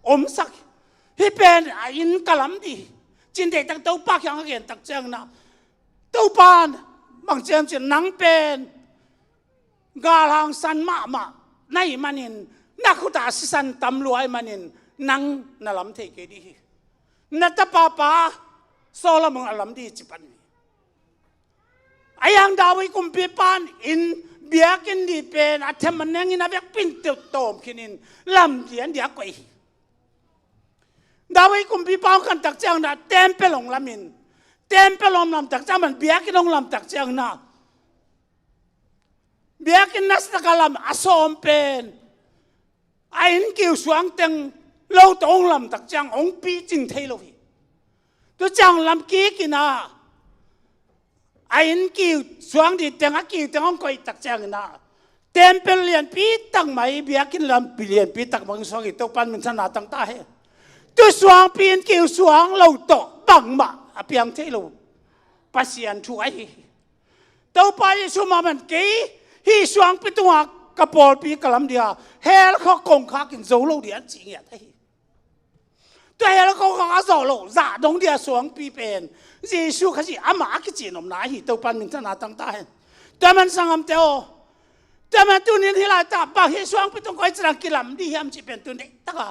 อมสักที่เป็นอินกะลัมดีจินเด็กตั้งตัวปากยังเห็นตั้งเจ้านะตัวปานบางเจ้าจะนังเป็นกาลังสันมาในมันนินนักขุดาสันตำรวจมันนินนังนั่งลำเทกดีนัตป้าโซลมึงอลัมดีจิปันไอ้ยังดาวิกุมปีปานอินเบียกินดีเป็นอาเทมันยังอินอาเบียปินเติบโตมขินินลำเดียนเดียกวยดาวิกุมปีปานกันตักเจ้านะเต็มเปลงลำมินเต็มเปลงลำตักเจ้ามันเบียกินลงลำตักเจ้านะ biakin nas nakalam asom pen ain kiu suang teng lâu tông làm đặc trang ông pi chính thấy lâu hi tôi chẳng làm kí kina ain kiu suang đi teng kiu teng ông coi đặc trang na temple liền pi tăng mai biakin làm pi liền pi tăng mang suang itu pan mình sana tăng ta he tôi suang pi kiu suang lâu to bằng mà apiang thấy lâu pasian chu ai tàu pai su mà mình kí hi suang pi tua kapol pi kalam dia hel kho kong kha kin zo lo dia chi nge thai tôi hel kho kha zo lo za dong dia suang pi pen Giêsu kha si ama ki chi nom na hi to pan min sana tang ta hen ta man sangam teo ta man tu nin hi la ta ba hi suang pi tong koi chang ki lam di hiam chi pen tu ne ta ka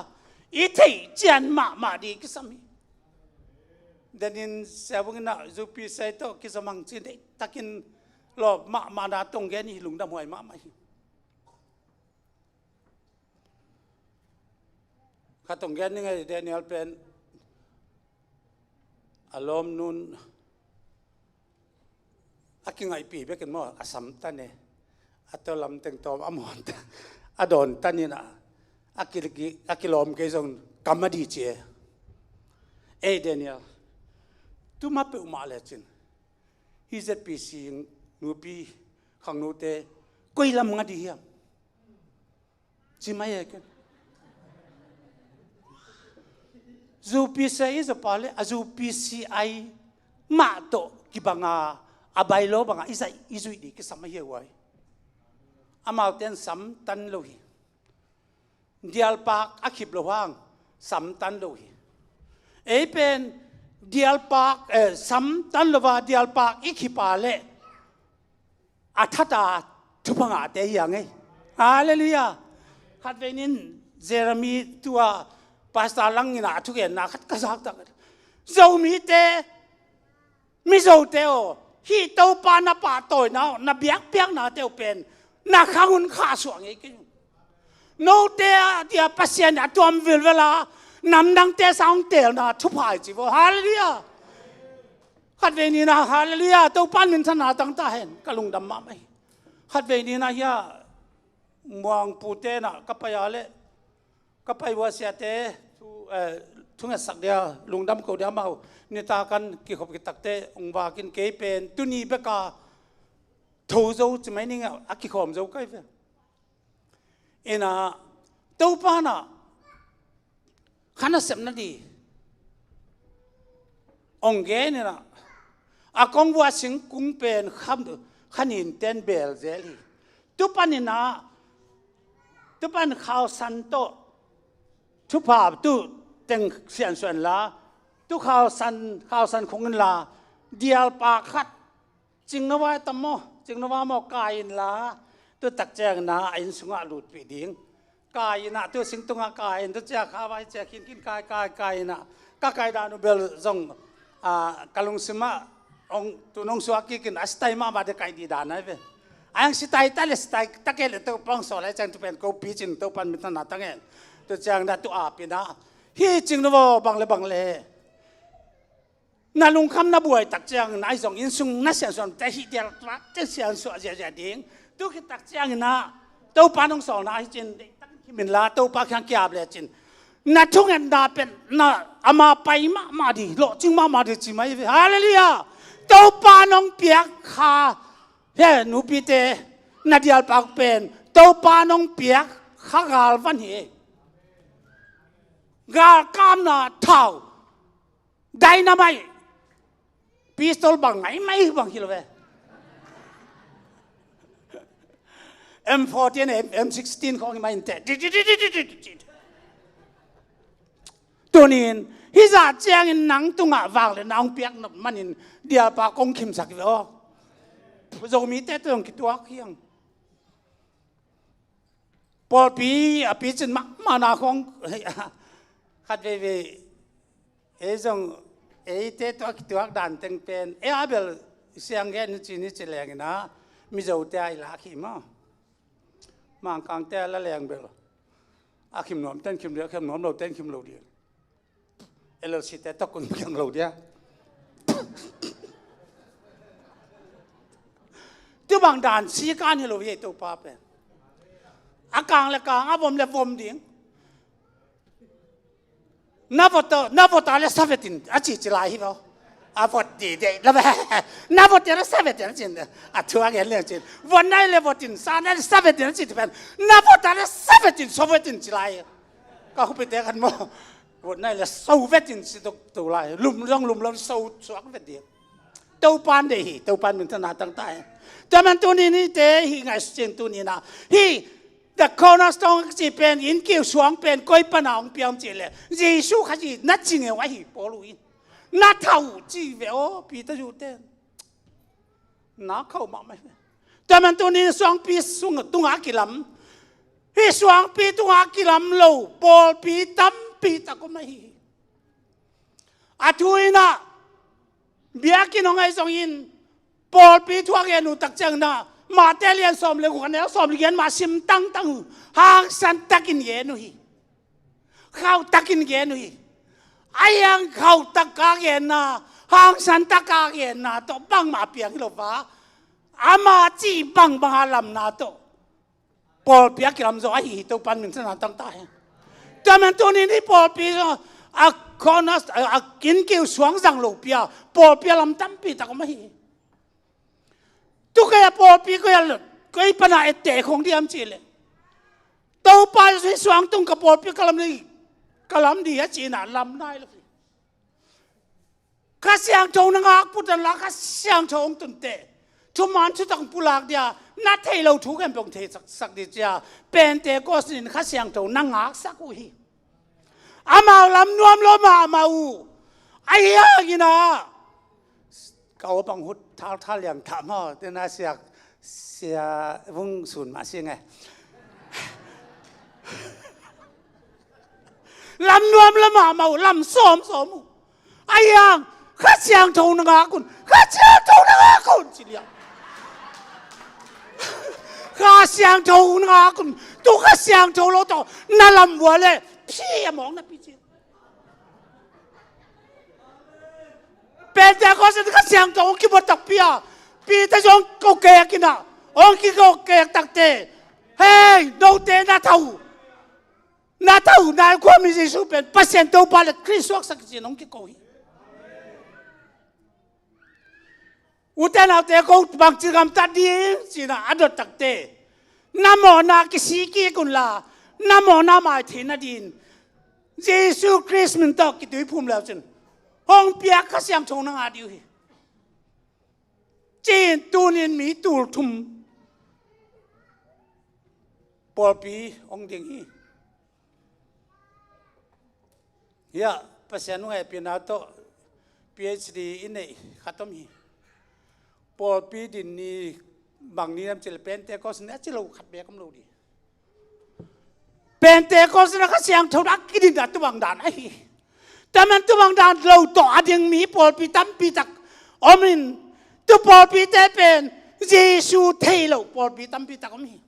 i thei jan ma di ki sam danin sabung na zu pi sai to ki samang chi ne takin lo ma na tong ge ni lung dam hoi ma hi katong gen ni ngay Daniel pen alom nun aking ay pi beken mo asam tane atolam teng tom amon adon tanina akilom ke zong kamadi che e Daniel tu ma pe uma le chin hi zet pi sing nu pi khang nu te koi lam ngadi hiam chi mai ke ZUPCI is a pale a ZUPCI ma to kibanga abailo banga isa izui di kisama ye wai amau ten sam tan lo hi dial pak akip lo hang sam tan lo hi e pen dial pak sam tan lo wa dial pak ikipale athata thupanga te yang ei hallelujah khat venin Jeremy tua Pastor lang ina thu gen na khat ka sak tak zo mi te mi zo te o hi to pa na pa toy na biak na te pen na khangun kha suang e ke no te dia pasien atom vil vela nam dang te sang te na thu phai chi bo hallelujah khat ve ni na hallelujah to pan min thana tang ta hen kalung dam ma mai khat ve ni na ya muang pu te na kapaya le kapai wa sia te thung sak dia lungdam ko dia mau ni ta kan ki khop ki takte ongwa kin ke pen tuni beka tho zo chmai ning a ki khom zo kai ve ena to pa na khana sem na di ongge ni na a kong wa sing kung pen kham khanin ten bel zeli tu panina tu pan khao san toทุภาพตู้เต็งเสียนส่วนละตู้ข่าวสันคงเงินละเดียลปากคัดจริงนะว่าตมจริงนะว่าหมอกายละตู้ตักแจงนะอินสุงะหลุดปีดิ้งกายนะตู้สิงตุงะกายตู้แจกข้าวไว้แจกกินกายนะก็กายดานุเบลซงกะลุงสมะองตุนงสวากิกินอัสไตมาบาดกายดีดานะเว้ยอังสไตตะเลสไตตะเกลตู้ปองสอลจังตุเป็นกูปีจินตู้ปันมิตรนาตังเองตัวจางนัตัวอาปีนะฮีจริงนะว่าบังเลนาลุงคำนาบวยตักจางนายส่งอินซุงนักเสียงส่วนแต่ฮีเดียร์รักเจ้าเสียงส่วนเสียดิ้งตัวคิดตักจางนะตัวปานองสองนะฮีจินตั้งคิมินลาตัวปาขังเกียบเลยจินนาทุ่งเงินดาเป็นนาอามาไปมาดีโลจริงมาดีจริงไหมฮาเลลูยาตัวปานองเปียกขาเฮ้หนูปีเตนาเดียร์ปากเป็นตัวปานองเปียกขากาลวันเฮกากามนาเท่าไดนาไม่พิสตอลบังไงไม่บังฮิโลเวM14 M16 ของมันเตะตัวนี้ฮิซาเจียงนังตุงะวางเลยนังเปียกมันเดียปากงคิมสักเดียวโจมีเตะตัวกี่ตัวเคียงพอปีจนมานาของขัดเวเอจงเอเตตัวดันเต็งเป็นเออาเบลเสียงแกนจีนี่จะแรงนะมิจะอุตายละขิมมังกังแต่ละแรงเบลอาขิมหนอมเต้นขิมเดียวขิมหนอมเราเต้นขิมเราเดียวเอลสิแต่ตะกุนเพียงเราเดียว ตัว tu bang dan si kan hi lo ye to pa pe akang le kang abom le bom ding na vota le savetin achi chilai hi bo a vot di de la ba na vot le savetin chin a thua ge le chin von nai le votin sa na le savetin chin pen na vota le savetin sovetin chilai ka hu pe te kan mo vot nai le sovetin si to lai lum long so suak ve di tàu pan để hi tàu pan mình thân tăng tại cho nên tu ni thế hi ngày sinh tu ni na hi the cornerstone chỉ bên in kêu xuống bên coi pan ông biếng chỉ lệ Giêsu khai chỉ nát chỉ nghe vậy bỏ lui nát thầu chỉ về ô bị ta dụ tên nát khâu mà mày cho nên tu ni xuống bị xuống tung á kỳ lắm hi xuống bị tung á kỳ lắm lâu bỏ bị tâm bị ta có mày à thui na bia ki nong ai song in pol pi thua ge nu tak chang na ma te lian som le ko ne som lian ma sim tang hang san takin ye nu hi khau takin ge nu hi ayang khau tak ka ge na hang san tak ka ge na to bang ma piang lo wa ama chi bang lam na to pol bia ki lam zo ai to pan min san tang ta ta man to ni pol pi a corner a kin kêu xuống rằng lục bia bỏ bia làm tâm bì ta có mấy tu cái bỏ bia cái bên này để không đi ăn gì lệ đâu bao giờ xuống tung cái bỏ bia cái làm đi hết chỉ là làm này là cái sáng trâu nó ngạc bút là cái sáng trâu ông tuần tệ chúng mình chúng ta cũng bù lạc đi nát thấy lâu thú cái bông thấy sắc đi cha bên tệ có sự cái sáng trâu nó ngạc sắc ui ama lam nuam lo ma mau ai ya gina kau bang hut thal liang tham ho te na sia vung sun ma sia ngai lam nuam lo ma mau lam som ai yang kha siang thâu na ga kun kha siang thâu na ga kun chi liang kha siang thâu na ga kun tu kha siang thâu lo to na lam wa leพี่มองนะพี่เจ้าเป็นแต่ก็จะก็เสียงตัวองค์กิบตักพี่อ่ะพี่แต่จงก็แก่กินอ่ะองค์กิก็แก่ตักเตะเฮ้ยโนเตน่าเท่านายความมีสิ่งเป็นเปอร์เซ็นต์ตัวบาลคริสต์วักสักจีนองค์กิโก้อุตส่าห์เตะก็บางทีกำตัดดีจีน่ะอันดับตักเตะน้ำมันนักสิกี้กุนละน้ำมันน้ำมาเทนดินเยซูคริสต์มันตอกกิตุยพุ่มแล้วจนห้องเปียกก็เสียงชงนังอาดิวจีนตูนินมีตูทุ่มปอปีองเดียงฮีเฮียภาษาหนุ่ยเป็นอาโต PhD อินเน่ขัดต้มฮีปอปีดินนี้บางนี้น้ำเจริญเป็นแต่ก็สนใจเราขัดเบียกำลังดีเป็นแต่ก็สนักเสียงเท่านักกินดัตตุบังดานไอ้แต่มันตุบังดานเราต่อยังมีปอลปีตั้มปีตักอมินตุปอลปีแต่เป็นเยซูเทโลปอลปีตั้มปีตักอมิน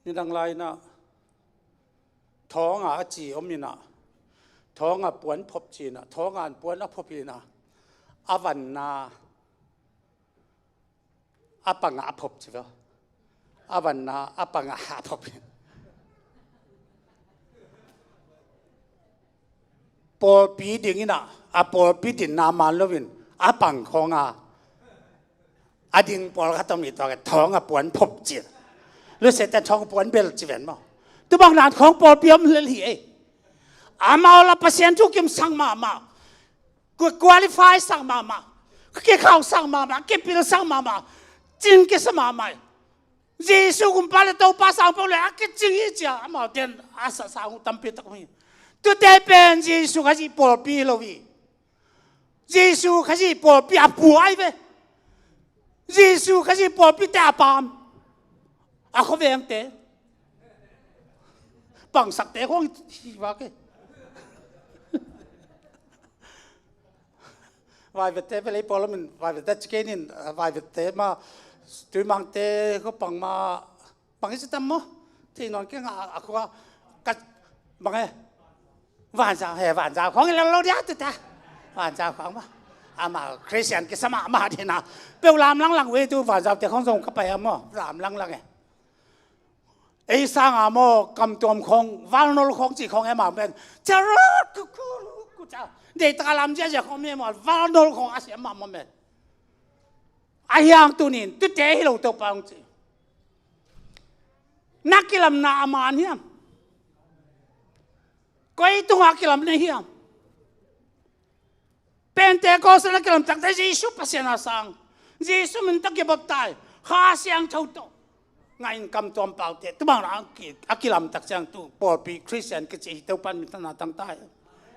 นี่ดังไรนะท้องจีอมินะท้องปวนพบจีนะท้องปวนพบจีนะอวันนาอาปังอาพบใช่ไหมอาวันนาอาปังอาพบปอปีดิ่งนะอาปอปีดิ่งนามันลวินอาปังของอาดิ่งปอลขัดต้องมีตัวกันท้องปวนพบจีหรือเสร็จแต่ท้องปวนเบลจีเวนมั้งตัวบางนานของปอปีมเลยเฮ้อามาละเปอร์เซ็นต์ทุกยิมสั่งมากูควอลิฟายสั่งมาเกี่ยวข้าวสั่งมาเกี่ยวกับสั่งมาจริงกี่สมาเยซูกุมปาเลโตภาษาพวกเลยเกี่ยวจริงอีจ้ามาเดินอาสาสาวตั้มเป็ดตะกุยตัวเด็กเป็นเยซูเขาจีปอลปีโลวีเยซูเขาจีปอลปีอาป่วยเว้เยซูเขาจีปอลปีแต่อาปามอาเขาเวียงเตะปังสักเตะของที่ว่าเกวายเวทเตไปเลยพอแล้วมันวายเวทเตจะเกินวายเวทเตมาตัวมังเตก็ปังมาปังที่จะทำมั้งที่นอนแค่อากูว่ากัดบังไง晚上嘿晚上ของเราเดียวตัวแต่晚上ของมาอามาคริสเตียนกิสมามาที่น่ะเปล่ารามลังเวทู晚上แต่ของส่งเข้าไปอ่ะมั้งรามลังไงไอ้สร้างอ่ะมั้งกำตัวของวันนรของจีของไอ้มาเป็นจะรอดกูจะเด็กตะลำเจ้าของแม่มาวันนรของอาเซียนมาเป็นไอ้ยังตัวนี้ตัวเจ้าเราตัวปังจีนักกีฬาหน้ามาเนี่ยก็ไอ้ตัวนักกีฬาเนี่ยเป็นแต่ก็สนักกีฬาตั้งแต่เยซูพัฒนาสังเยซูมันตั้งเก็บตายข้าเสียงเท่าตัวไงกำตัวเปล่าเตะตัวบางนักกีฬาตั้งเสียงตัวปอปีคริสเตียนก็จะตัวปันมิตรนาตั้งตาย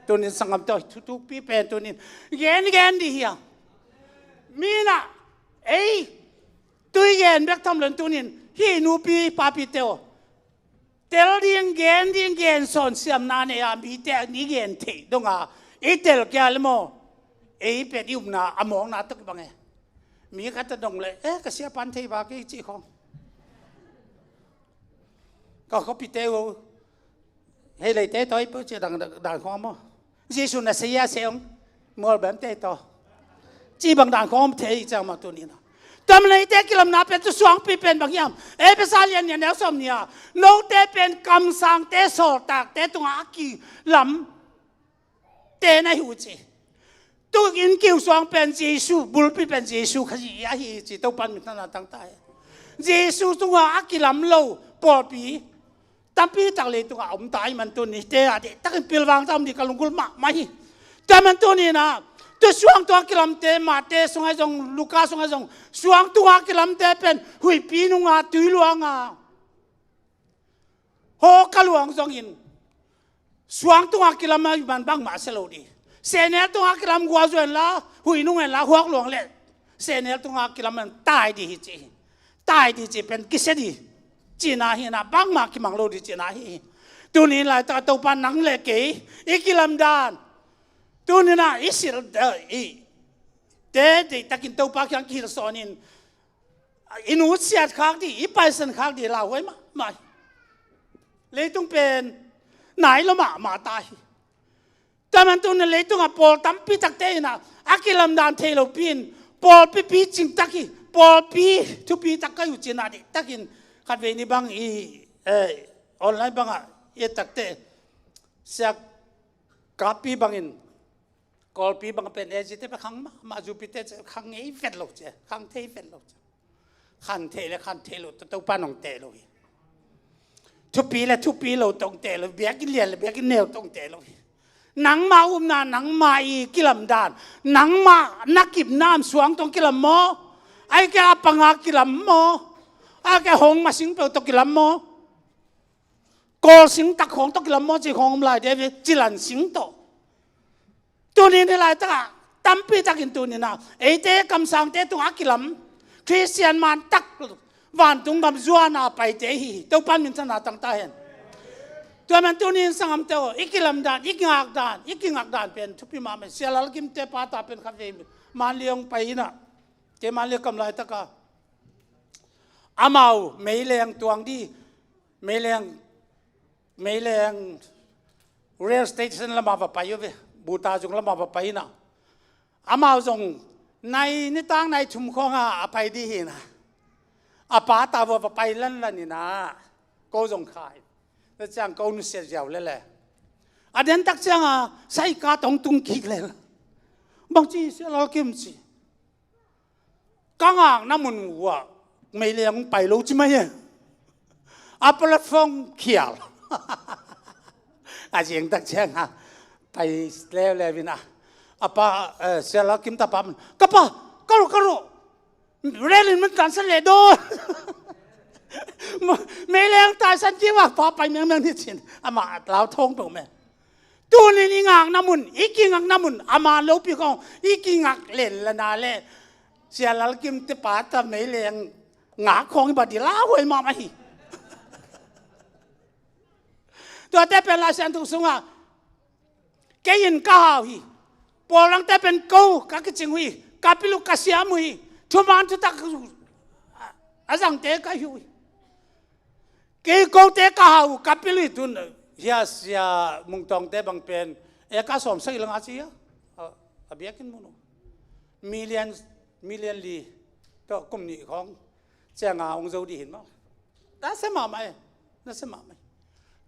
ตัวนี้สังคมตัวทุกปีเป็นตัวนี้เย็นดีเฮียมีนะเอ้ยตัวเย็นแบบทำเรื่องตัวนี้ฮีนูปีปาปีเตวเตลเรียงเย็นสอนเสียมนาเนี่ยมีแต่นี่เย็นเทตรงอ่ะไอ้เตลแกลโมไอ้เป็ดยุ่มนาอมองนาตุกบังไงมีกันจะดงเลยก็เสียปันเทบากี่จีของก็เขาพิเตวให้เลยเตะต่อยเพื่อจะดังของมั้งเยซูน่ะเสียเสียงมัวแบบเตะต่อจีบางดังของเทจะมาตัวนี้นะแต่มันเลยเตะกิลมนาเป็นตัวสวงปีเป็นบางอย่างภาษาเรียนเนี่ยแนวสมเนี่ยน้องเตะเป็นคำสั่งเตะสอดตากเตะตรงอากีลำเตะในหัวใจตัวอินกิวสวงเป็นเยซูบุลปีเป็นเยซูขยี้ยาฮีจีตัวปันมิตรนาตั้งตายเยซูตรงอากีลำโลปอปีตั้งปีจากเลยตัวอมตายมันตัวนี้เตะอะไรตั้งปีวางจำดีกับลุงกุลมาไม่แต่มันตัวนี้นะตัวสวงตัวกิลมเตมาเตสงไอจงลูกาสงไอจงสวงตัวกิลมเตเป็นหุยปีนุงาตุยลวงาโฮกลวงจงอินสวงตัวกิลมอยู่บ้านบางมาเสลดีเซเนลตัวกิลมกัวจวนละหุยนุงเงินละหัวหลวงเล่เซเนลตัวกิลมมันตายดีจีเป็นกิเสดีจีน่าฮีนะบางมากิมังโลดีจีน่าฮีตัวนี้ลายตัวปันนังเล็กอีกิลมดานตัวนี้นะอิสิรเดเด็กตะกินตัวปากยังกินสอนินอินุเสียดข้างดีอีไปสันข้างดีลาวไว้มาเลยต้องเป็นไหนละมาตายแต่มันตัวนี้เลยต้องปอลตั้มปีตักเตนะอากิลมดานเทโลปินปอลปีจริงตักปอลปีทุกปีตักก็อยู่จีน่าดิตักินขัดเวนี่บางออนไลน์บางตักเตเสียกาปีบางอินกอลปีบางเป็นจิตเป็นขังมาจูปิเตขังไอ้เฟดลูกเจ้ขังเทเฟดลูกขันเทและขันเทลูตัวป้านองเตลูทุกปีเราต้องเตลูเบียกินเลียนเบียกินเนวต้องเตลูหนังมานาหนังมาอีกิลมดานหนังมานักกิบน้ำสวงต้องกิลมโมไอ้แกปังอากิลมโมไอ้แกหงมาสิงเปต้องกิลมโมกอลสิงตักของต้องกิลมโมจีของลายเดวิจิลันสิงโตตัวนี้ในลายตะตั้มปีตักินตัวนี้นะไอ้เต้คำสั่งเต้ตัวอากิลมคริสเตียนมันตักวันตรงแบบจวนอาไปเตหีตัวปันมินสนาตั้งตาเห็นตัวมันตัวนี้สังคมเต้อีกิลมดานอีกิงักดานเป็นทุกปีมาเป็นเสียลกิมเตปาตาเป็นคำเวมมาเลี้ยงไปนะเตมาเลี้ยงกำไรตะกาอามาไม่เลี้ยงตัวดีไม่เลี้ยงเรียลสเตชันละมาไปอยู่เว้บูตาจงละมาไปนะอามาจงในนี่ตั้งในชุมคงอาไปดีนะอาป้าตาว่าไปลั่นนี่นะก็จงขายแล้วจังก็นุ่งเสียเจ้าเลยแหละอันนั้นตักจังใส่กาตรงตุงกิกเลยบางทีเสียเราเก็มสิกังอ่างน้ำมันหัวไม่เลี้ยงไปรู้ใช่ไหมอาปลาฟงเขียวอาเจียงตักจังไปแล้ววินะอาป้าเสียเราเก็มตาปั๊มก็ป้าก็รู้เรลินมันการเสลดโดไม่เลี้ยงตายสันจีว่าพอไปเมืองที่จีนอามาเราท้องเปล่าแม่ตัวนี้งางน้ำมันอีกิงักน้ำมันอามาลูกพี่ของอีกิงักเล่นละนาเล่เสียแล้วกิมติปาตาไม่เลี้ยงงาของบัดดีลาหวยมาไม่ตัวแต่เป็นลายเส้นทุกสิ่งว่าแกยินก้าวฮีปอลังแต่เป็นกูกักจิงฮีกับพิลุกเสียมุยทุกมันทุกตักอาจังเตะกันฮีเกย์กูเตะก้าวกับพิลุตุน เฮียเสียมุงตองเตบังเป็นกาสอมใส่ลังอาเซียเบียกินมุนมิลเลียนลีต่อกลุ่มนี้ของเจ้างาองเจ้าดีเห็นมั้ยน่าเสมาไหม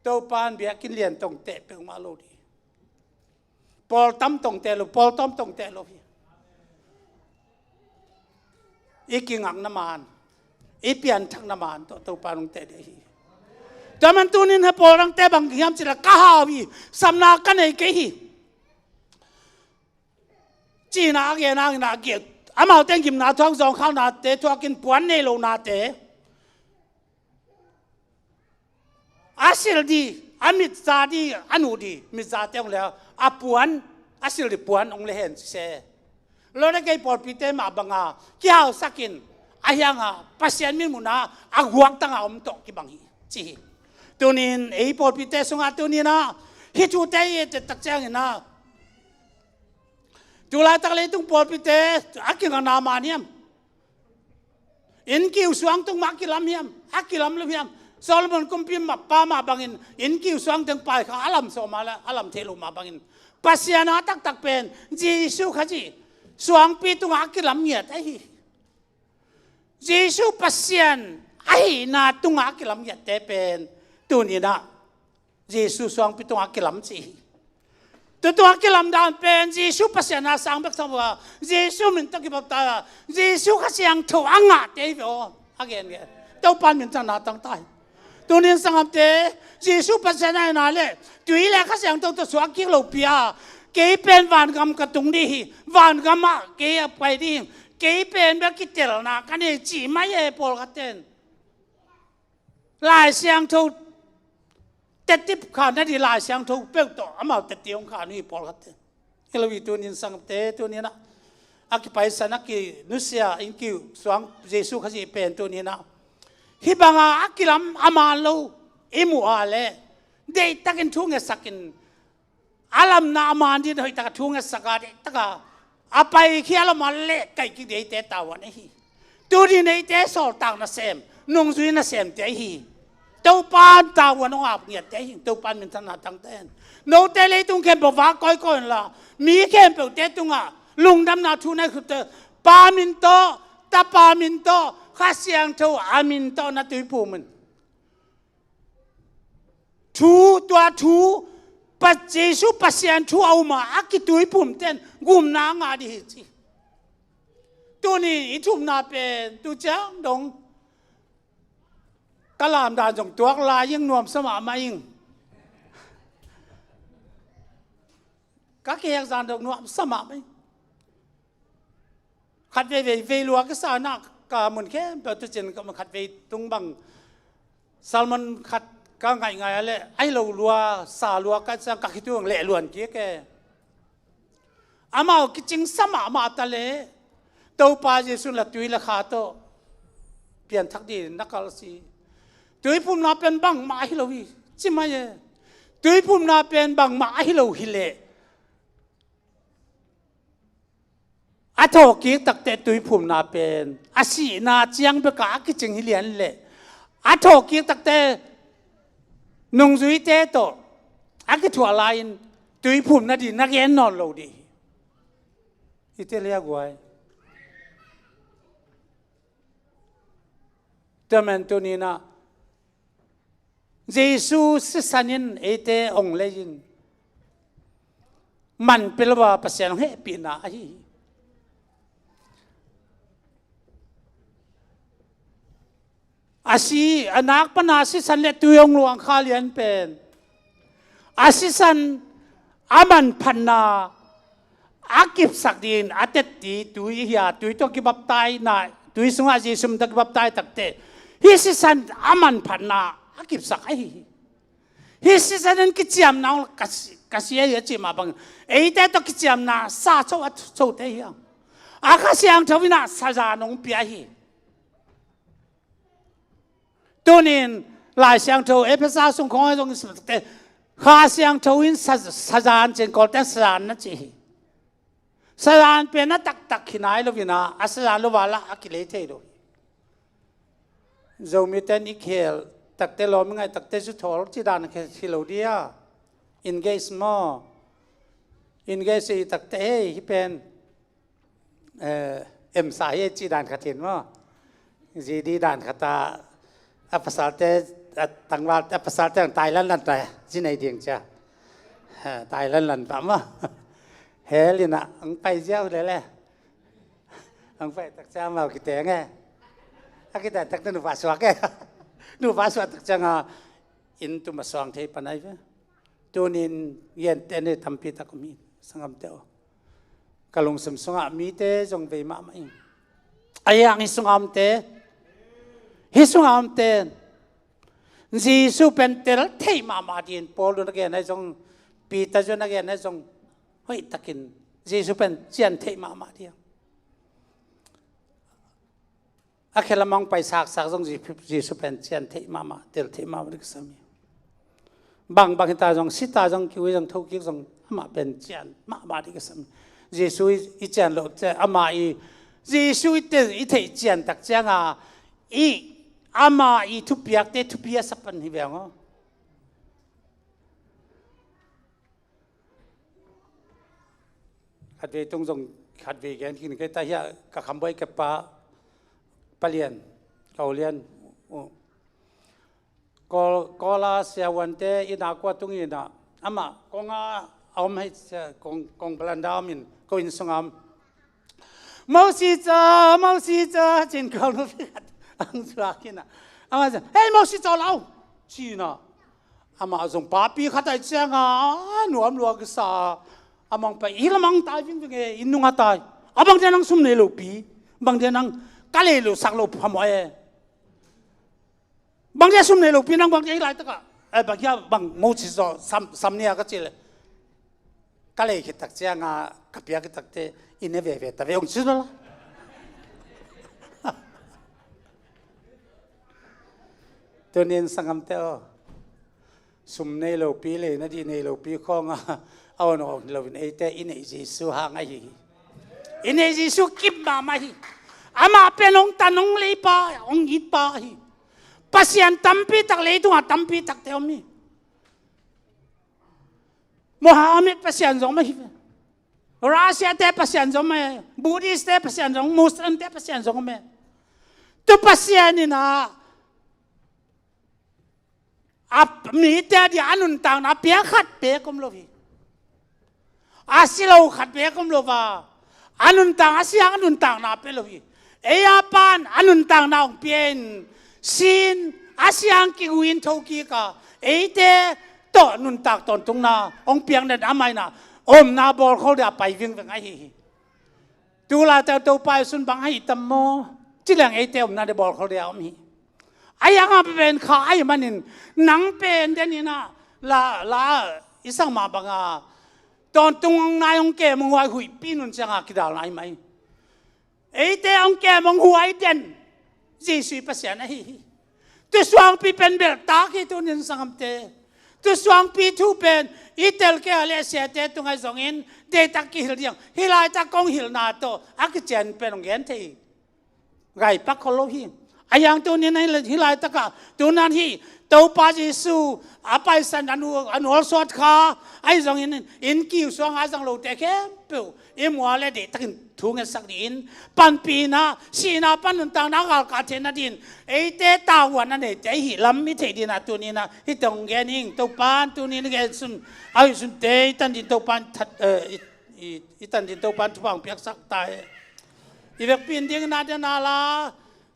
ตัวปานเบียกินเลียนตรงเตะเป็นมาโลดีปอลตั้มตรงเตะลูปอลตั้มตรงเตะลูพี่อีกิงังน้ำมันอีเปลี่ยนทั้งน้ำมันตัวปานตรงเตะเดียแต่มันตัวนี้นะปอลตั้งเตะบางทีมันจะละก้าวพี่สำนักกันไอ้เกี่ยจีน่าเกี่ยน่าเกี่ยอามาเต็งกิมนาท้องสองข้าวนาเตะทัวกินปวนในโลนาเตะอาศิลดีอามิตาดีอานูดีมิตาเต็งแล้วอาปวนอาศิลดีปวนองเลเห็นเสเราได้ไกปอดพิเตมาบังอาเกี่ยวสักินอายังอาปัสยันมิมุนาอาหวงตั้งอาอมโตกิบังฮีจีตัวนี้ไอ้ปอดพิเตสงอาตัวนี้นะฮิจูเตยจะตักแจงนะจุฬาตะเลยตุ้งปอดพิเตอากิงนามาเนี่ยอินคิวสวงตุ้งมากิลามเนี่ยอากิลามเลยเนี่ยโซโลมอนคุมพิมมาป้ามาบังอินคิวสวงตุ้งไปเขาอาลัมโซมาละอาลัมเทลุมาบังปัสยานาตักเป็นจีสุขจีสวงปีตุ้งอากิลามเนี่ยไอ้จีสุปัสยานไอ้นาตุ้งอากิลามเนี่ยแต่เป็นตัวนี้นะจีสุสวงปีตุ้งอากิลามจีตัวกิลามดานเป็นเยซูปัสยานาสังเบกสังว่าเยซูมินตะกิบตาเยซูข้าเสียงถูกอ่างอ่ะเดี๋ยวอะไรเงี้ยตัวปันมินจะนาตั้งตายตัวนี้สังเกตเยซูปัสยานานาเลยตัวอีเล็กข้าเสียงตัวสวากิโลปีอาเกี่ยเป็นวันกำกระตุงดีวันกำมาเกี่ยไปดีเกี่ยเป็นแบบกิเตลนะกันเนี่ยจีไม่เย่ปอลกันเต้นลายเสียงถูกเต็ดทิพขานั่นดีลายเสียงถูกเปรี้ยวต่ออามาเต็ดเตียงขานี่ปอลกันเต้นเราวิตัวนี้สังเกตตัวนี้นะอากิไปสันกินุเซียอินคิวสวงเยซูข้าจะเป็นตัวนี้นะฮิบังอากิลามอามาโลอิมูอาเลเดย์ตักินทุ่งเงสักินอาลัมนาอามาดีนะฮิตักทุ่งเงสักการตักอาไปขี้อาลัมมาเล่ไก่กิเดย์เตตาวันนี้ตัวนี้ในเตสอลต่างนะเซมนุ่งซุยนะเซมเตฮีตัวปานตาวันน้องอาบเนี่ยเตฮีตัวปานมันถนัดตั้งเต้นโนเตเลยตุงเข้มบอกว่าก้อยละมีเข้มเปล่าเตตุงอ่ะลุงดำนาทุนให้คือเตปามินโตตาปามินโตข้าเสียงเท่าอามินโตนัตุยปูมันทูตัวทูปัจเจสุปัสยันทูเอามาอากิตุยปูมเต้นกุมนางาดิจิตัวนี้อีทุ่มนาเป็นตัวเจ้าดงกะลามดานจงตัวลายยังนวมสมามายิงก็เกี่ยงจานดงนวมสมาไม่ขัดเวลัวก็สานักกาเหมือนแค่เปิดตัวเจนก็มาขัดเวตรงบังซัลมันขัดก็ไงอะไรไอ้เราลัวสาลัวก็จะกักตัวเละล้วนเกี่ยแกอามากิจริงสมามาตะเลตัวปาเยซูละตุยละขาโตเปลี่ยนทักดีนักกาลสีตุยพุ่มนาเป็นบังมาให้เราวิจิมาเยตุยพุ่มนาเป็นบังมาให้เราฮิเลอาโถกีตักเตตุยพุ่มนาเป็นอาศีนาเจียงเบกากิจิงฮิเลียนเละอาโถกีตักเตนุ่งจุยเตโตอากิถัวลายตุยพุ่มนาดีนักเย็นนอนเราดีอิตาเลียกวยแต่มันตัวนี้นะเยซูสิสันินเอเตองเลยินมันเป็นว่าภาษาอังกฤษปีน่าฮีอาศีอนักปนาสิสันเลตุยองหลวงข้าเลียนเป็นอาศิสันอามันพันนาอากิบสักดินอาเตติตุยเฮียตุยต้องกิบับตายนะตุยสงอาเยซูมต้องกิบับตายตักเตฮิสิสันอามันพันนาอากิบสักไอฮิสิสันนั้นกิจยามนากัสเยจิมาบังเอเตต้องกิจยามนาซาโชวัตโชเตยังอาคาเสียงทวินาซาจานงเปียฮีตัวนี้หลายเสียงโทเอพิซาส่งของให้ตรงสุดเตข้าเสียงโทวินซาจานเจนกอลเตสานนั่นจีซาจานเป็นนักตักขินายลูกวินาอาซาจานลูกว่าละอากิเลเทโด โจมีเตนิเคล ตักเตลอมไงตักเตสุทอลจีดานแค่ฮิโลเดียอินเกสมออินเกสตักเตฮิเป็นเอ็มสายจีดานขัดเห็นว่าจีดีดานขัดตาอัปสาเตต่างว่าอัปสาเตต่างตายลันแต่ที่ไหนเดียงจ้าตายลันปั๊มว่าเฮลินะอังไปเจ้าเลยแหละอังไปตักจ้ามากี่เตงไงอากิแต่ตักตัวหนูฟ้าสวกแกหนูฟ้าสวกตักจ้างอินตุมาสว่างเทปนัยเว้ตัวนี้เย็นเตนทำพิทักษ์มีสังคมเตอกลงสมสงฆ์มีเตจงเวมาไม่ไอ้ยังฮิสงฆ์เตฮิสงฆ์เตจีสุเป็นเตลเทมาดีนพอลุนักเรียนในจงปีตาจนนักเรียนในจงเฮ้ยตะกินจีสุเป็นเจียนเทมาดีอาเคลมองไปสักจงจีสุเป็นเจียนเทมาเตลเทมาบริกษามีบางตาจงสิตาจงคิวจงทุกิจงมาเป็นเจียนมาดีกษามีจีสุอีเจียนโลเจอามาอีจีสุอีเตอีเทเจียนตักเจียงอีอามาอีทุบยักเตทุบยักสับปันหิเบงขัดเวตรงขัดเวกันกินกันแต่ยากะคำไว้กับปะเลียนเกาเลียนก็ลาเสียวันเตอินากว่าตรงนี้นะอามาก็งาเอาไม่กงพลันดามินก็อินสงามเมาสีจ้าจินเขาลูกอังสุรากินะอามาจะเฮ้ยเมาสีจ้าเราจีน่ะอามาส่งป้าปีขัดใจเจ้าหนูรัวกษาอามังไปอีละมังตายวิ่งไปอินนุงตายอาบังเจนังสุ่มเนลูปีบางเจนังกะเลลูสักลูพมวยบางเจสุ่มเนลูปีนังบางเจไรตะกะบางเจบางมูสิโซซัมเนียก็จิเลกะเลคิดตักเจ้างากะเปียคิดตักเตอินเนเวตะเวองชิโนละตัวนี้สังคมเตอสุ่มเนลูปีเลยนะดีเนลูปีของเอาหนูเราเป็นไอ้แต่อินเอจิสุหางไอ้อินเอจิสุกิบมาไม่อามาเป็นองตันองลีปาองยิปาฮีปัสยันตัมปีตักเลยตัวตัมปีตักเทอมีมหาอเมริกปัสยันจงไม่รัสเซียเตปัสยันจงไม่บูดิสเตปัสยันจงมุสลิมเตปัสยันจงไม่ตัวปัสยันนี่นะอับมีแต่ที่อนุนต่างนะเปียขัดเปียกุมโลวีอาศิลาขัดเปียกุมโลวาอนุนต่างอาศิอนุนต่างนะเปียโลวีเอียปันอนุนต่างนะองเปียนสินอาศิอังกิวินทุกีกาเอเตโตนุนต่างตอนตรงนาองเปียงเด็ดอามัยนะอมนาบอลเขาเดียไปวิ่งไปไงดูแลแต่ตัวไปสุนบังให้ตัมโมจิหลังเอเตอมนาเดบอลเขาเดียมีไอ้ยังเป็นข้าไอ้มันนี่หนังเป็นเดนี่นะลาอิสังมาบังตอนตรงนายองแกมึงไว้หุยปีนุนจังอาคิดอะไรไหมไอ้เตองแกมึงหัวไอ้เด่นจีสุภาษาไหนตัวสว่างปีเป็นเบลตาคิดตัวนี้สังคมเตตัวสว่างปีทูเป็นอีเตลแกอะไรเสียเตตรงไอ้สองอินเดตักกิฮิลเดียงฮิลายตากงฮิลนาโตอักเจนเป็นองเงินที่ไงปักคนโลหิไอ้ยังตัวนี้ในฮิลายตะกะตัวนั้นที่ตัวปาจิสูอาไปสันอนุสวดขาไอ้สองอินคิวสองไอ้สองโลเตะเข้มเปิวอิมัวเลเดตักินทุ่งสักดินปันปีนาสีนาปันต่างนักการการเทนดินไอ้เตตาวันนั้นเตะหิลำมิเทดินาตัวนี้นะที่ตรงแกนิ่งตัวปานตัวนี้แกสุนไอ้สุนเตะตันดินตัวปานอีตันดินตัวปานทุบางเปียกสักตายอีเวกปีนดิ้งนาเดนาลา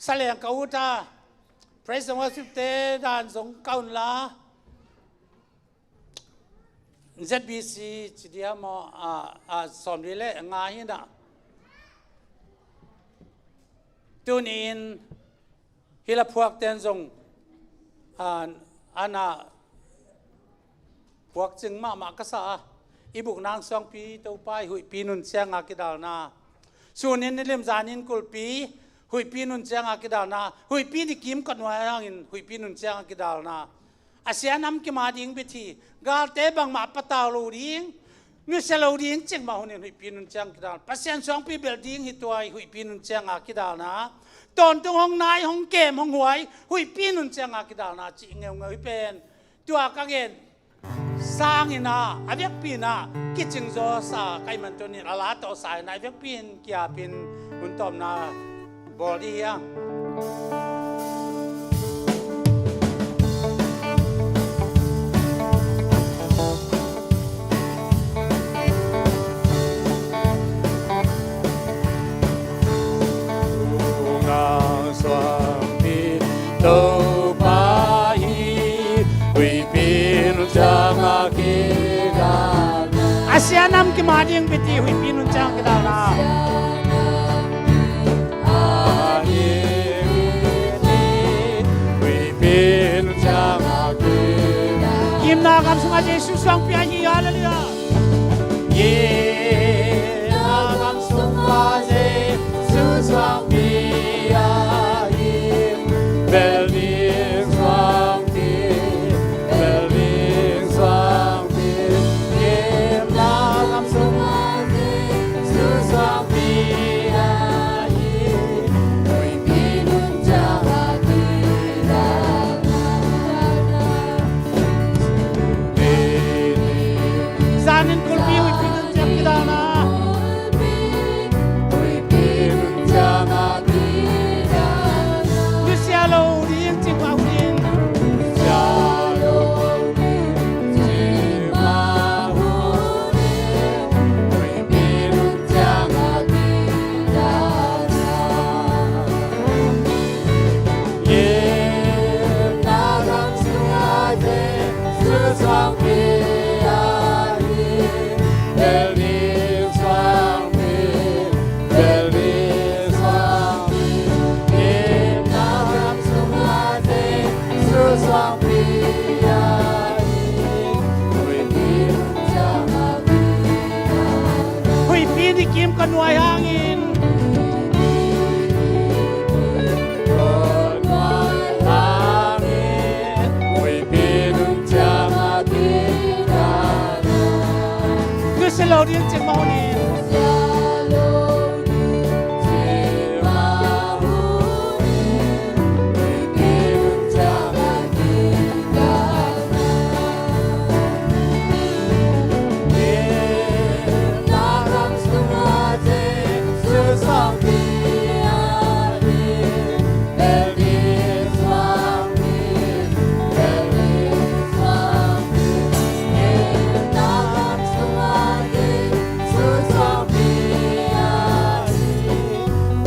สเลงกาวตาพระสงฆ์สุเตดานสงกาวลา ZBC จีเดียมาสอนวิเลงาหินะตัวนี้ฮิลาพวกเตนสงอาณาพวกจึงมากษาอีบุกนางสองปีตัวไปหุยปีนุนเชียงอากิดานาส่วนนี้ในเรื่องจานินกุลปีหุยปีนุนเชียงอากิดานาหุยปีที่กิมกันไว้ยังหุยปีนุนเชียงอากิดานาอาเซียนำกิมาดิ้งไปทีกาเตบังมาปะตาลูดิ้งมิเชลลูดิ้งจึงมาหุยปีนุนเชียงอากิดาปัสยันสองปีเบลดิ้งหิตัวหุยปีนุนเชียงอากิดานา ตอนตรงห้องนายห้องเกมห้องหวยหุยปีนุนเจียงอากิดานาจิเงงเป็นตัวกังเงินสร้างอินาอาเวกปีนากิจิงโซซาไกมันตัวนี้อาลาต่อสายนายเวกปีนเกียเป็นอุนตอมนาบอดี้ยังอาเซียนำกิมาดิงไปที่หุยปีนุนจังกิดานายิมนาคำสุงอาเจสุสวงพิอาฮีฮาเลลูยายิมนาคำสุงอาเจสุสวงพิอาฮีเบลลิงสวงพิเบลลิงสวงพิยิมนาคำสุงอาเจสุสวงพิอาฮีหุยปีนุนจังอากิดาZanin kulbi wi pinun jam kidana wi pinun jam kidana Luciano ding ti pauin Luciano ding ti pauin wi pinun jam kidana Ye na gam suaje susang Kim kanuay hangin kanuay hangin Uy pinun jam akidana Kusalaw din si Maunin Kusalaw din si Maunin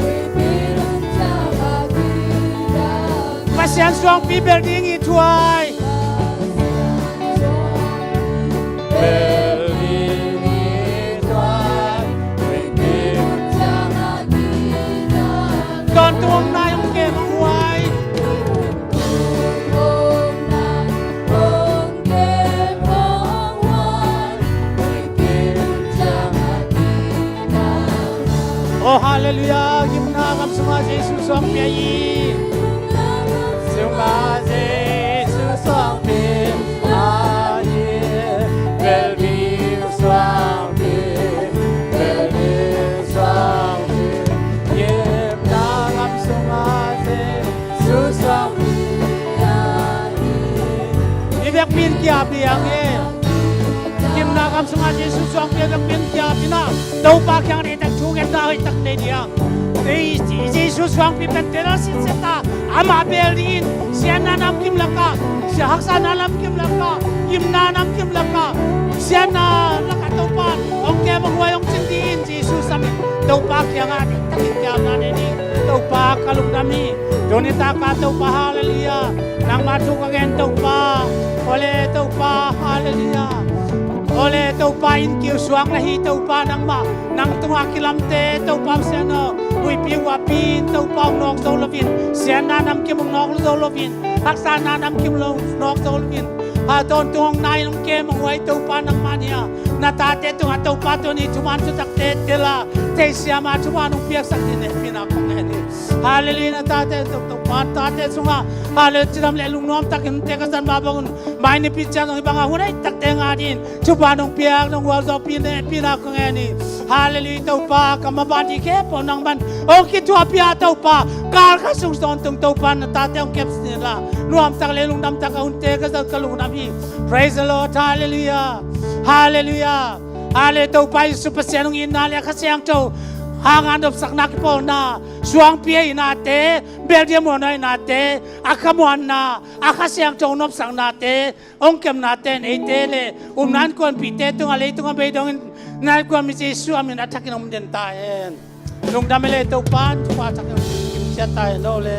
Uy pinun jam akidana Pasian suang pi building ituai building ituai Don tuong na yung kemangway Oh hallelujah gimna kam sama Jesus ang piyayi Pin kia biang kim na kam sunga Jesus suang pia pin kia pina tau pa kyang ni tak chu gen da hoi tak ne dia ei Jesus suang pi pen tera sin seta ama belin siana nam kim laka sia haksa na nam kim laka kim na nam kim laka siana laka tau pa ong ke bang wayong cindin Jesus amin tau pa kyang ati tak kia na ne ni tau pa kalung nami donita ka tau pa hallelujah nang matu ka gen tau pa Ole tau pa hallelujah Ole tau pa in kiu suang lahi tau pa nang ma nang tunga kilamte tau pa siano ui piwa pin tau pa nong tau lovin siana nam kim nong tau lovin haksa na nam kim nong tau lovin ha don tuong nai nong ke mong wai tau pa nang mania na ta te tunga tau pa to ni chuman chu tak te tela te siama chuman nong piak sak ni pina kong ni hallelujah na ta te tau pa ta te sunga hallelujah tiram le lung nom tak te ka san babang mai ni picha ng ibang hunay tak te nga din chuman nong piak nong wal so pina kong ni hallelujah tau pa kamabati ke po nang ban o kitwa pia tau pa kal ka sung son tung to pan ta te ong keps ni la nuam tak le lung dam tak un te ka ka lung dam hi praise the Lord hallelujah hallelujah ale to pai super sian in na le kha siang to hangan of sak nak po na suang pie na te belgium mo na te akamon na akasiang to nop sang na te ong kem na te nei te le nan kon pi te tung ale tung be dong nan kon mi jesu amin atakin om den ta en lung damele to pan pa takin kim sia ta no le